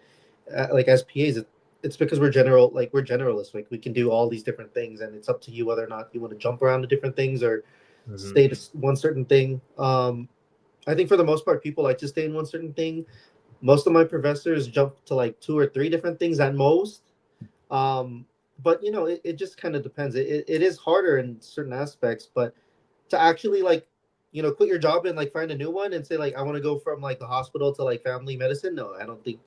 like as PAs, it's because we're generalists. Like we can do all these different things, and it's up to you whether or not you want to jump around to different things or Mhm. stay to one certain thing. I think for the most part, people like to stay in one certain thing. Most of my professors jump to like two or three different things at most. Um, but it just kind of depends. It is harder in certain aspects, but to actually like, quit your job and like find a new one and say like I want to go from like the hospital to like family medicine. No, I don't think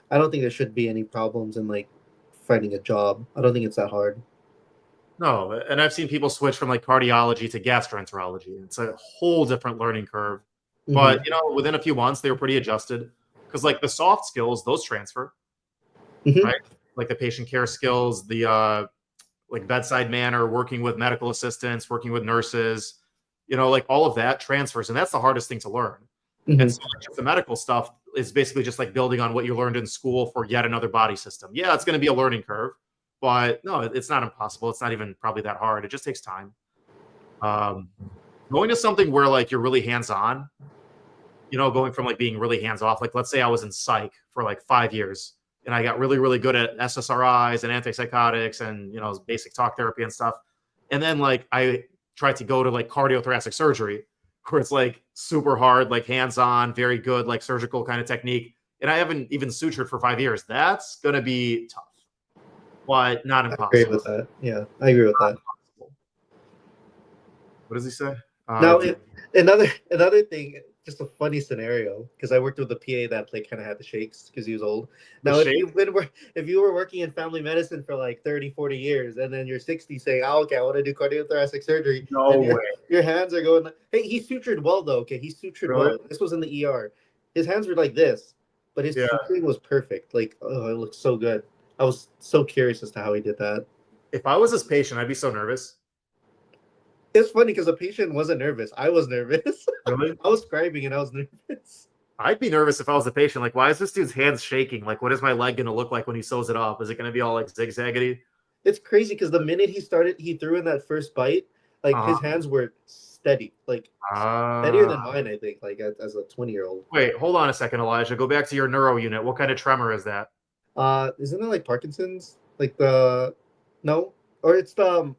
there should be any problems in like finding a job. I don't think it's that hard. No, and I've seen people switch from like cardiology to gastroenterology. It's a whole different learning curve. But Hmm. within a few months, they were pretty adjusted because like the soft skills, those transfer, Hmm. right? Like the patient care skills, the like bedside manner, working with medical assistants, working with nurses, like all of that transfers, and that's the hardest thing to learn. And Hmm. so like, the medical stuff is basically just like building on what you learned in school for yet another body system. Yeah, it's going to be a learning curve, but no, it's not impossible. It's not even probably that hard. It just takes time. Um, Going to something where like you're really hands on, going from like being really hands off. Like let's say I was in psych for like 5 years and I got really, really good at SSRIs and antipsychotics and basic talk therapy and stuff. And then like I tried to go to like cardiothoracic surgery where it's like super hard, like hands on, very good, like surgical kind of technique. And I haven't even sutured for 5 years. That's gonna be tough, but not I agree impossible. with that. Yeah, I agree with that. What does he say? Now, another thing, just a funny scenario, because I worked with a PA that like kind of had the shakes because he was old. The Now, shape? if you were working in family medicine for like 30, 40 years, and then you're 60 saying, "Oh, okay, I want to do cardiothoracic surgery," No and way. your hands are going, hey, he sutured well though. Okay, he sutured Really? well. This was in the ER. His hands were like this, but his Yeah. suturing was perfect. Like, oh, it looked so good. I was so curious as to how he did that. If I was his patient, I'd be so nervous. It's funny because the patient wasn't nervous. I was nervous. Really? I was scribing and I was nervous. I'd be nervous if I was the patient. Like, why is this dude's hands shaking? Like, what is my leg going to look like when he sews it up? Is it going to be all like zigzaggedy? It's crazy because the minute he threw in that first bite, like Uh-huh. his hands were steady, like steadier Uh, than mine. I think, like as a 20-year-old. Wait, hold on a second, Elijah. Go back to your neuro unit. What kind of tremor is that? Isn't it like Parkinson's? Like the no, or it's the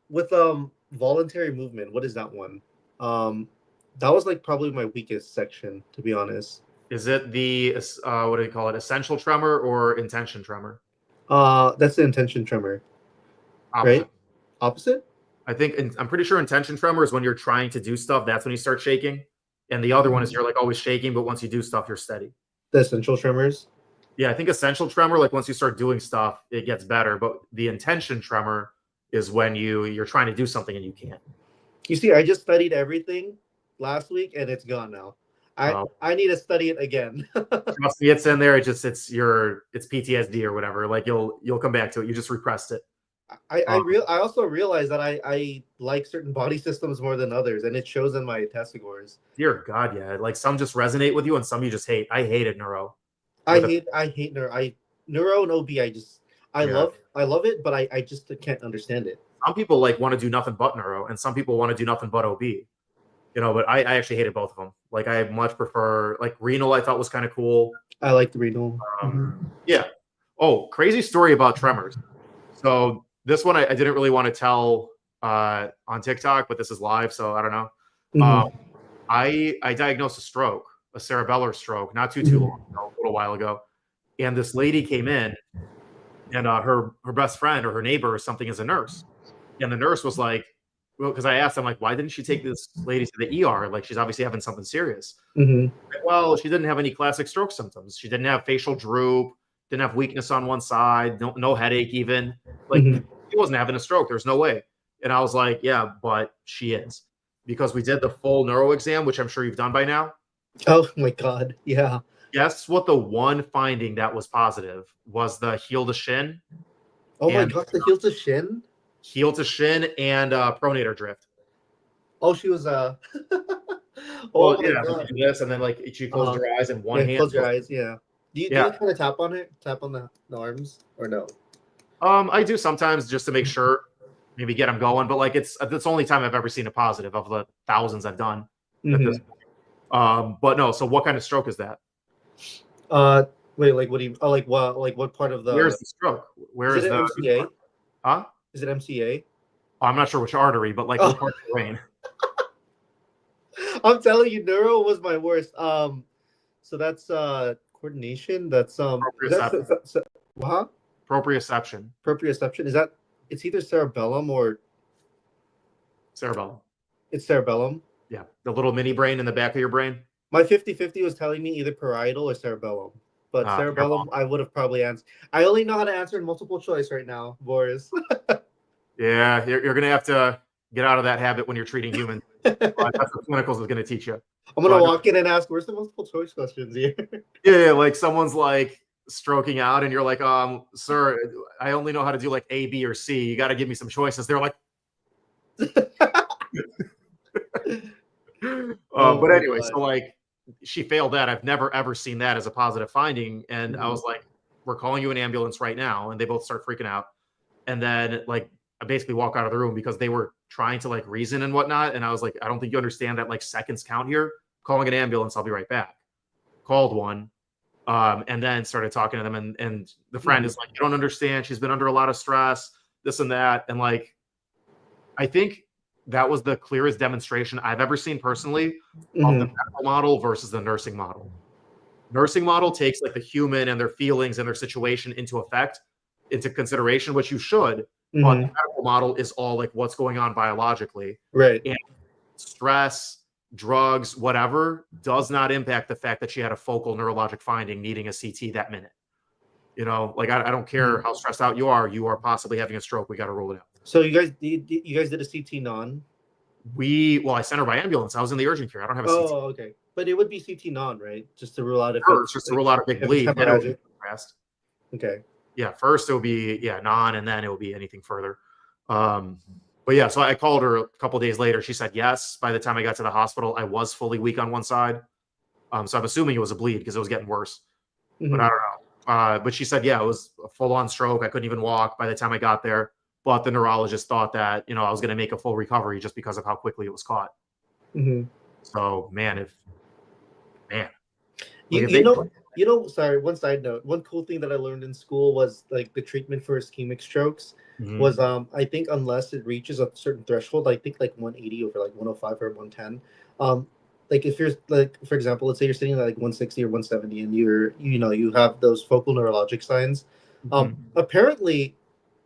with voluntary movement. What is that one? That was like probably my weakest section, to be honest. Is it the what do you call it? Essential tremor or intention tremor? That's the intention tremor, Opposite. right? Opposite? I think I'm pretty sure intention tremor is when you're trying to do stuff. That's when you start shaking. And the other one is you're like always shaking, but once you do stuff, you're steady. The essential tremors. Yeah, I think essential tremor, like once you start doing stuff, it gets better. But the intention tremor is when you're trying to do something and you can't. You see, I just studied everything last week and it's gone now. I need to study it again. Trust me, it's in there. It's PTSD or whatever. Like you'll come back to it. You just repressed it. I also realized that I like certain body systems more than others, and it shows in my test scores. Dear God, yeah. Like some just resonate with you, and some you just hate. I hated neuro. I hate neuro and OB. I love it, but I just can't understand it. Some people like want to do nothing but neuro, and some people want to do nothing but OB. You know, but I actually hated both of them. Like I much prefer like renal. I thought was kind of cool. I like the renal. Yeah. Oh, crazy story about tremors. So this one I didn't really want to tell on TikTok, but this is live, so I don't know. I diagnosed a stroke, a cerebellar stroke, not too long ago, a little while ago, and this lady came in, and her best friend or her neighbor or something is a nurse, and the nurse was like, well, because I asked them like, why didn't she take this lady to the ER? Like she's obviously having something serious. Well, she didn't have any classic stroke symptoms. She didn't have facial droop, didn't have weakness on one side, no headache even. Like she wasn't having a stroke. There's no way. And I was like, yeah, but she is. Because we did the full neuro exam, which I'm sure you've done by now. Oh my God. Yeah. Guess what the one finding that was positive was the heel to shin. Oh my God, the heel to shin? Heel to shin and pronator drift. Oh, she was oh well, yeah, God. Do this and then like she closed her eyes and one hand. Close your eyes, yeah. Do you kind of tap on it? Tap on the arms or no? I do sometimes just to make sure, maybe get them going. But like it's the only time I've ever seen a positive of the thousands I've done at this point. But no. So what kind of stroke is that? Wait, like what do you? Oh, like what? Like what part of the? Where's the stroke? Where is it the MCA? Huh? Is it MCA? Oh, I'm not sure which artery, but like what part of the brain? I'm telling you, neuro was my worst. So that's coordination. That's proprioception. Proprioception. Is that? It's either cerebellum or cerebellum. It's cerebellum. Yeah, the little mini brain in the back of your brain. My 50-50 was telling me either parietal or cerebellum. But cerebellum, I would have probably answered. I only know how to answer in multiple choice right now, Boris. Yeah, you're going to have to get out of that habit when you're treating humans. That's what clinicals is going to teach you. I'm going to walk in and ask, where's the multiple choice questions here? Yeah, like someone's like stroking out and you're like, sir, I only know how to do like A, B, or C. You got to give me some choices. They're like, but anyway, so like she failed that. I've never ever seen that as a positive finding. And I was like, we're calling you an ambulance right now. And they both start freaking out. And then like I basically walk out of the room because they were trying to like reason and whatnot. And I was like, I don't think you understand that like seconds count here. Calling an ambulance, I'll be right back. Called one. And then started talking to them. And the friend is like, you don't understand. She's been under a lot of stress, this and that. And like, I think that was the clearest demonstration I've ever seen personally of the medical model versus the nursing model. Nursing model takes like the human and their feelings and their situation into consideration, which you should. But the medical model is all like what's going on biologically. Right. And stress, drugs, whatever, does not impact the fact that she had a focal neurologic finding needing a CT that minute. You know, like I don't care how stressed out you are possibly having a stroke. We got to rule it out. So you guys did a CT non? I sent her by ambulance. I was in the urgent care. I don't have a CT. Oh, okay. But it would be CT non, right? Just to rule out if it's just to rule out a big bleed. Okay. Yeah, first it would be non, and then it will be anything further. But yeah, so I called her a couple days later. She said yes. By the time I got to the hospital, I was fully weak on one side. So I'm assuming it was a bleed because it was getting worse. But I don't know. But she said, yeah, it was a full-on stroke. I couldn't even walk by the time I got there. But the neurologist thought that, I was going to make a full recovery just because of how quickly it was caught. So, man, Sorry, one side note. One cool thing that I learned in school was like the treatment for ischemic strokes Mhm. was I think unless it reaches a certain threshold, I think like 180 over like 105 or 110. Like if you're like for example, let's say you're sitting at like 160 or 170 and you have those focal neurologic signs. Mhm. Apparently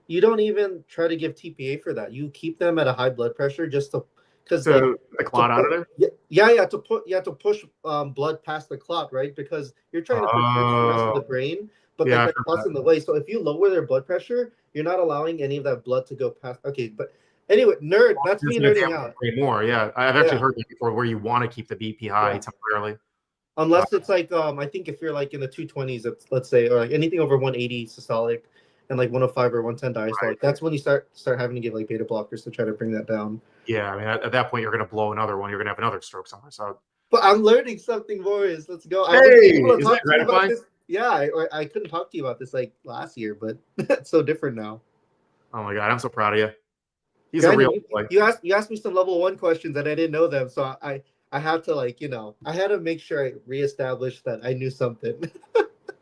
you don't even try to give TPA for that. You keep them at a high blood pressure just to because like To the to clot out of put there. yeah to put you have to push blood past the clot, right? Because you're trying to preserve the rest of the Oh, brain, but yeah, like I've that heard clot's that. in the way. So if you lower their blood pressure, you're not allowing any of that blood to go past. Okay, but anyway, nerd. That's It's me gonna nerding damage out. the brain more. Yeah, I've actually Yeah, heard that before, where you want to keep the BP high yeah. temporarily. Uh, Unless it's like I think if you're like in the 220s, let's say, or like anything over 180 systolic and like 105 or 110 right. diastolic, that's when you start having to give like beta blockers to try to bring that down. Yeah, I mean, at that point, you're gonna blow another one. You're gonna have another stroke somewhere. So, But I'm learning something, Boris. Let's go. I wasn't able hey, to is that talk to you about gratifying? this. Yeah, I couldn't talk to you about this like last year, but it's so different now. Oh my god, I'm so proud of you. He's a Granted, real boy. you asked me some level one questions and I didn't know them, so I had to like I had to make sure I reestablished that I knew something.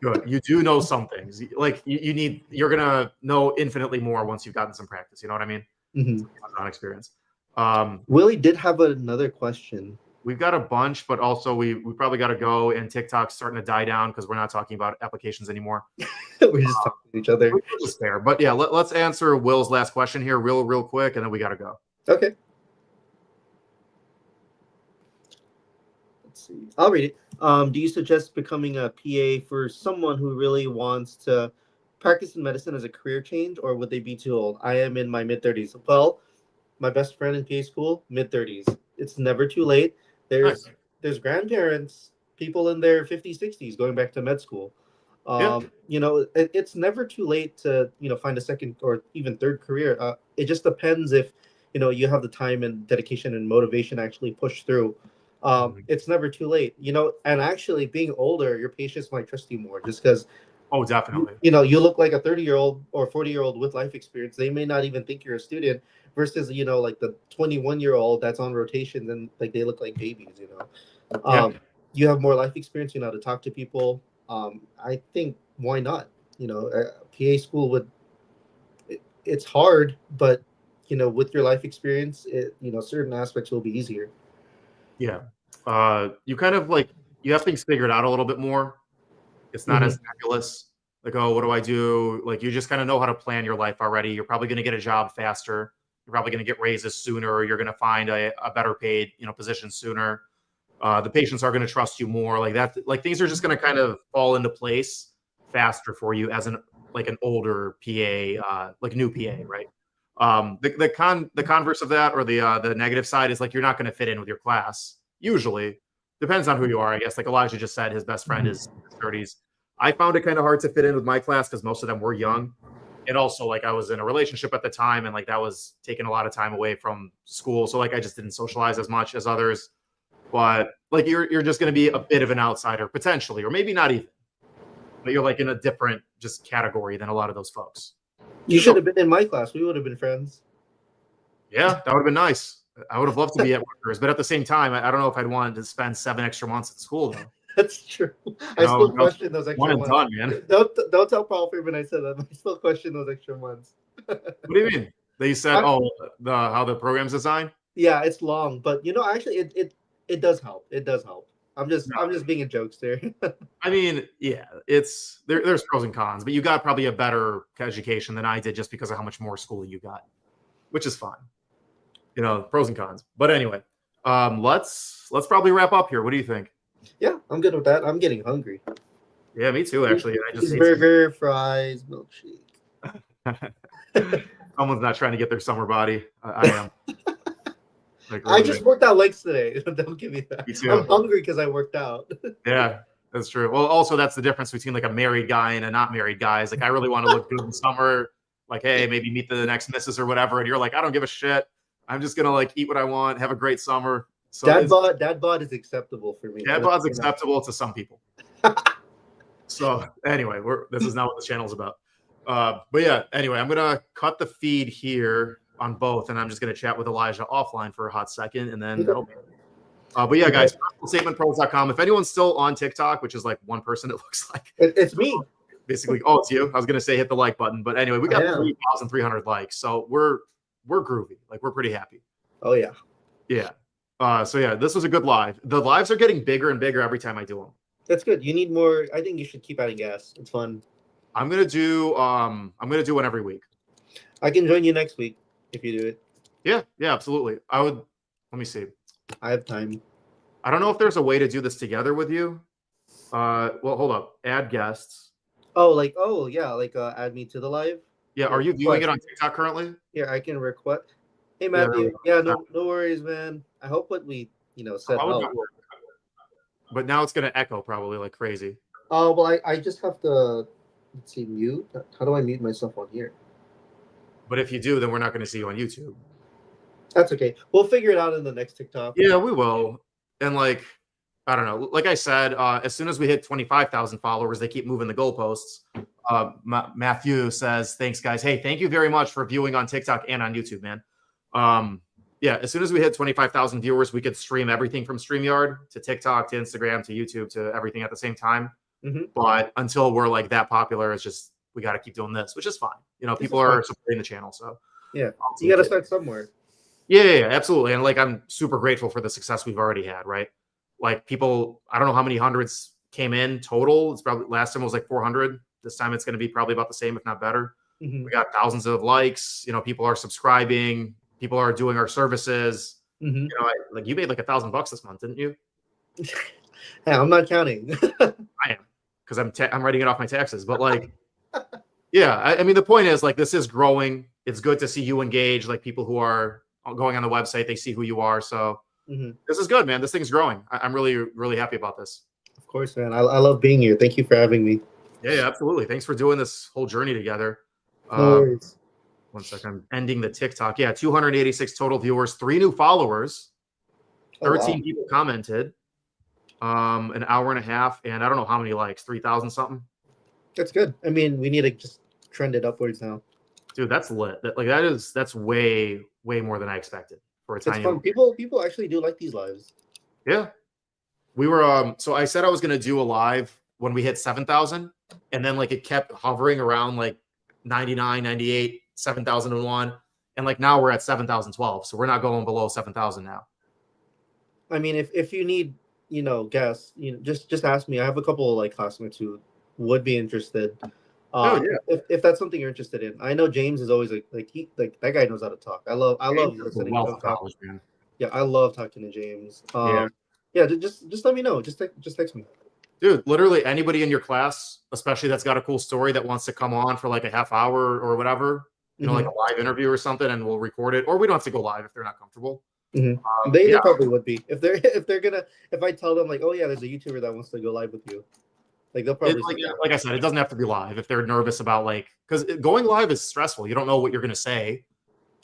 Good. You do know some things. Like you're gonna know infinitely more once you've gotten some practice. You know what I mean? Mhm. On experience. Um, Willie did have another question. we've got a bunch, but also we probably got to go. And TikTok's starting to die down because we're not talking about applications anymore. We're just talking to each other. Which is fair. But yeah, let's answer Will's last question here, real quick, and then we got to go. Okay. Let's see. I'll read it. Do you suggest becoming a PA for someone who really wants to practice in medicine as a career change, or would they be too old? I am in my mid 30s. Well, my best friend in PA school, mid 30s. It's never too late. Nice. There's grandparents, people in their 50s, 60s going back to med school. Yeah. It's never too late to find a second or even third career. It just depends if you have the time and dedication and motivation to actually push through. Mhm. It's never too late, and actually being older, your patients might trust you more just because Oh, definitely. you look like a 30-year-old or 40-year-old with life experience. They may not even think you're a student versus like the 21-year-old that's on rotation and like they look like babies. Yeah. um, you have more life experience, to talk to people. I think why not? PA school it's hard, but with your life experience, certain aspects will be easier. Yeah. You kind of like you have things figured out a little bit more. It's not as Hmm. nebulous. Like, oh, what do I do? Like, you just kind of know how to plan your life already. You're probably going to get a job faster. You're probably going to get raises sooner. You're going to find a better paid, position sooner. The patients are going to trust you more. Like that. Like things are just going to kind of fall into place faster for you as an older PA, like new PA, right? The converse of that, or the negative side, is like you're not going to fit in with your class. Usually, depends on who you are, I guess. Like Elijah just said, his best friend is in his 30s. I found it kind of hard to fit in with my class because most of them were young, and also like I was in a relationship at the time, and like that was taking a lot of time away from school. So like I just didn't socialize as much as others. But like you're just going to be a bit of an outsider potentially, or maybe not even. But you're like in a different just category than a lot of those folks. You So should have been in my class. We would have been friends. yeah, that would have been nice. I would have loved to be at Rutgers, but at the same time, I don't know if I'd wanted to spend 7 extra months at school though. That's true. You I know, still question those one extra and months. done, man. Don't tell Paul Freeman I said that. I still question those extra months. What do you mean? They said, I, oh, the how the program's designed. yeah, it's long, but actually, it does help. It does help. No, I'm just being a jokester. I mean, yeah, there's pros and cons, but you got probably a better education than I did just because of how much more schooling you got, which is fine. Pros and cons. But anyway, let's probably wrap up here. What do you think? Yeah, I'm good with that. I'm getting hungry. Yeah, me too. Actually, I just ate Cheeseburger, fries, milkshake. someone's not trying to get their summer body. I am. Like I really. just worked out legs today. Don't give me that. Me I'm too. hungry because I worked out. Yeah, that's true. Well, also that's the difference between like a married guy and a not married guy. Is like I really want to look good in summer. Like, hey, maybe meet the next missus or whatever, and you're like, I don't give a shit. I'm just gonna like eat what I want, have a great summer. So Dad bod is acceptable for me. dad bod's acceptable to some people. So anyway, this is not what this channel is about. But yeah, anyway, I'm gonna cut the feed here on both, and I'm just gonna chat with Elijah offline for a hot second, and then that'll be But yeah, guys, personalstatementpros.com. If anyone's still on TikTok, which is like one person, it looks like. It's me. Basically, oh, it's you. I was gonna say hit the like button, but anyway, we got I am. 3,300 likes, so we're groovy. Like we're pretty happy. Oh yeah. Yeah. So yeah, this was a good live. The lives are getting bigger and bigger every time I do them. That's good. You need more. I think you should keep adding gas. It's fun. I'm gonna do one every week. I can join you next week if you do it. Yeah, absolutely. I would. Let me see. I have time. I don't know if there's a way to do this together with you. Well, hold up. Add guests. Oh yeah, add me to the live. Yeah, are you viewing it on TikTok currently? Here, I can request. Hey Yeah, Matthew. Yeah, no worries, man. I hope what we said How would helped. that work? But now it's gonna echo probably like crazy. Oh well, I just have to let's see mute. How do I mute myself on here? But if you do, then we're not gonna see you on YouTube. That's okay. We'll figure it out in the next TikTok. Yeah, we will. And like, I don't know. Like I said, as soon as we hit 25,000 followers, they keep moving the goalposts. Matthew says, "Thanks, guys. Hey, thank you very much for viewing on TikTok and on YouTube, man." Yeah, as soon as we hit 25,000 viewers, we could stream everything from StreamYard to TikTok to Instagram to YouTube to everything at the same time. Mm-hmm. But until we're like that popular, it's just we got to keep doing this, which is fine. People are supporting the channel, so yeah, you got to start somewhere. Yeah, absolutely. And like, I'm super grateful for the success we've already had, right? Like people, I don't know how many hundreds came in total. It's probably last time it was like 400. This time it's going to be probably about the same, if not better. Mm-hmm. We got thousands of likes. People are subscribing. People are doing our services. Mm-hmm. Like you made like $1,000 this month, didn't you? Hey, I'm not counting. I am, because I'm writing it off my taxes. But like, yeah, I mean, the point is like this is growing. It's good to see you engage. Like people who are going on the website, they see who you are. So This is good, man. This thing's growing. I'm really, really happy about this. Of course, man. I love being here. Thank you for having me. Yeah, absolutely. Thanks for doing this whole journey together. No worries. 1 second. I'm ending the TikTok. Yeah, 286 total viewers, 3 new followers, 13 people commented, an hour and a half, and I don't know how many likes, 3,000 something. That's good. I mean, we need to just trend it upwards now. Dude, that's lit. That's way, way more than I expected for a tiny. It's fun. People actually do like these lives. Yeah. We were so I said I was gonna do a live when we hit 7,000, and then like it kept hovering around like 99, 98, 7,001, and like now we're at 7,012, so we're not going below 7,000 now. I mean, if you need guests, just ask me. I have a couple of like classmates who would be interested. If that's something you're interested in. I know James is always like that guy knows how to talk. I love listening to him talk. Man. Yeah, I love talking to James. Yeah, just let me know. Just text me. Dude, literally anybody in your class, especially that's got a cool story that wants to come on for like a half hour or whatever, like a live interview or something, and we'll record it. Or we don't have to go live if they're not comfortable. They probably would be if I tell them like, oh yeah, there's a YouTuber that wants to go live with you. Like they'll probably like I said, it doesn't have to be live if they're nervous about because going live is stressful. You don't know what you're gonna say.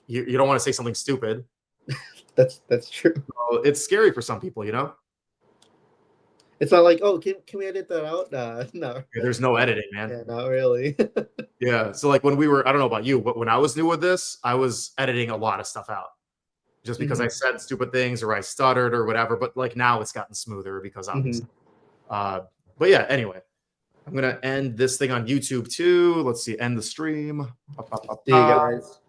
You don't want to say something stupid. That's true. So it's scary for some people, It's not like, oh, can we edit that out? No. Yeah, there's no editing, man. Yeah, not really. Yeah. So like when we were, I don't know about you, but when I was new with this, I was editing a lot of stuff out just because I said stupid things or I stuttered or whatever. But like now it's gotten smoother because obviously. But yeah, anyway, I'm going to end this thing on YouTube too. Let's see, end the stream. See you guys.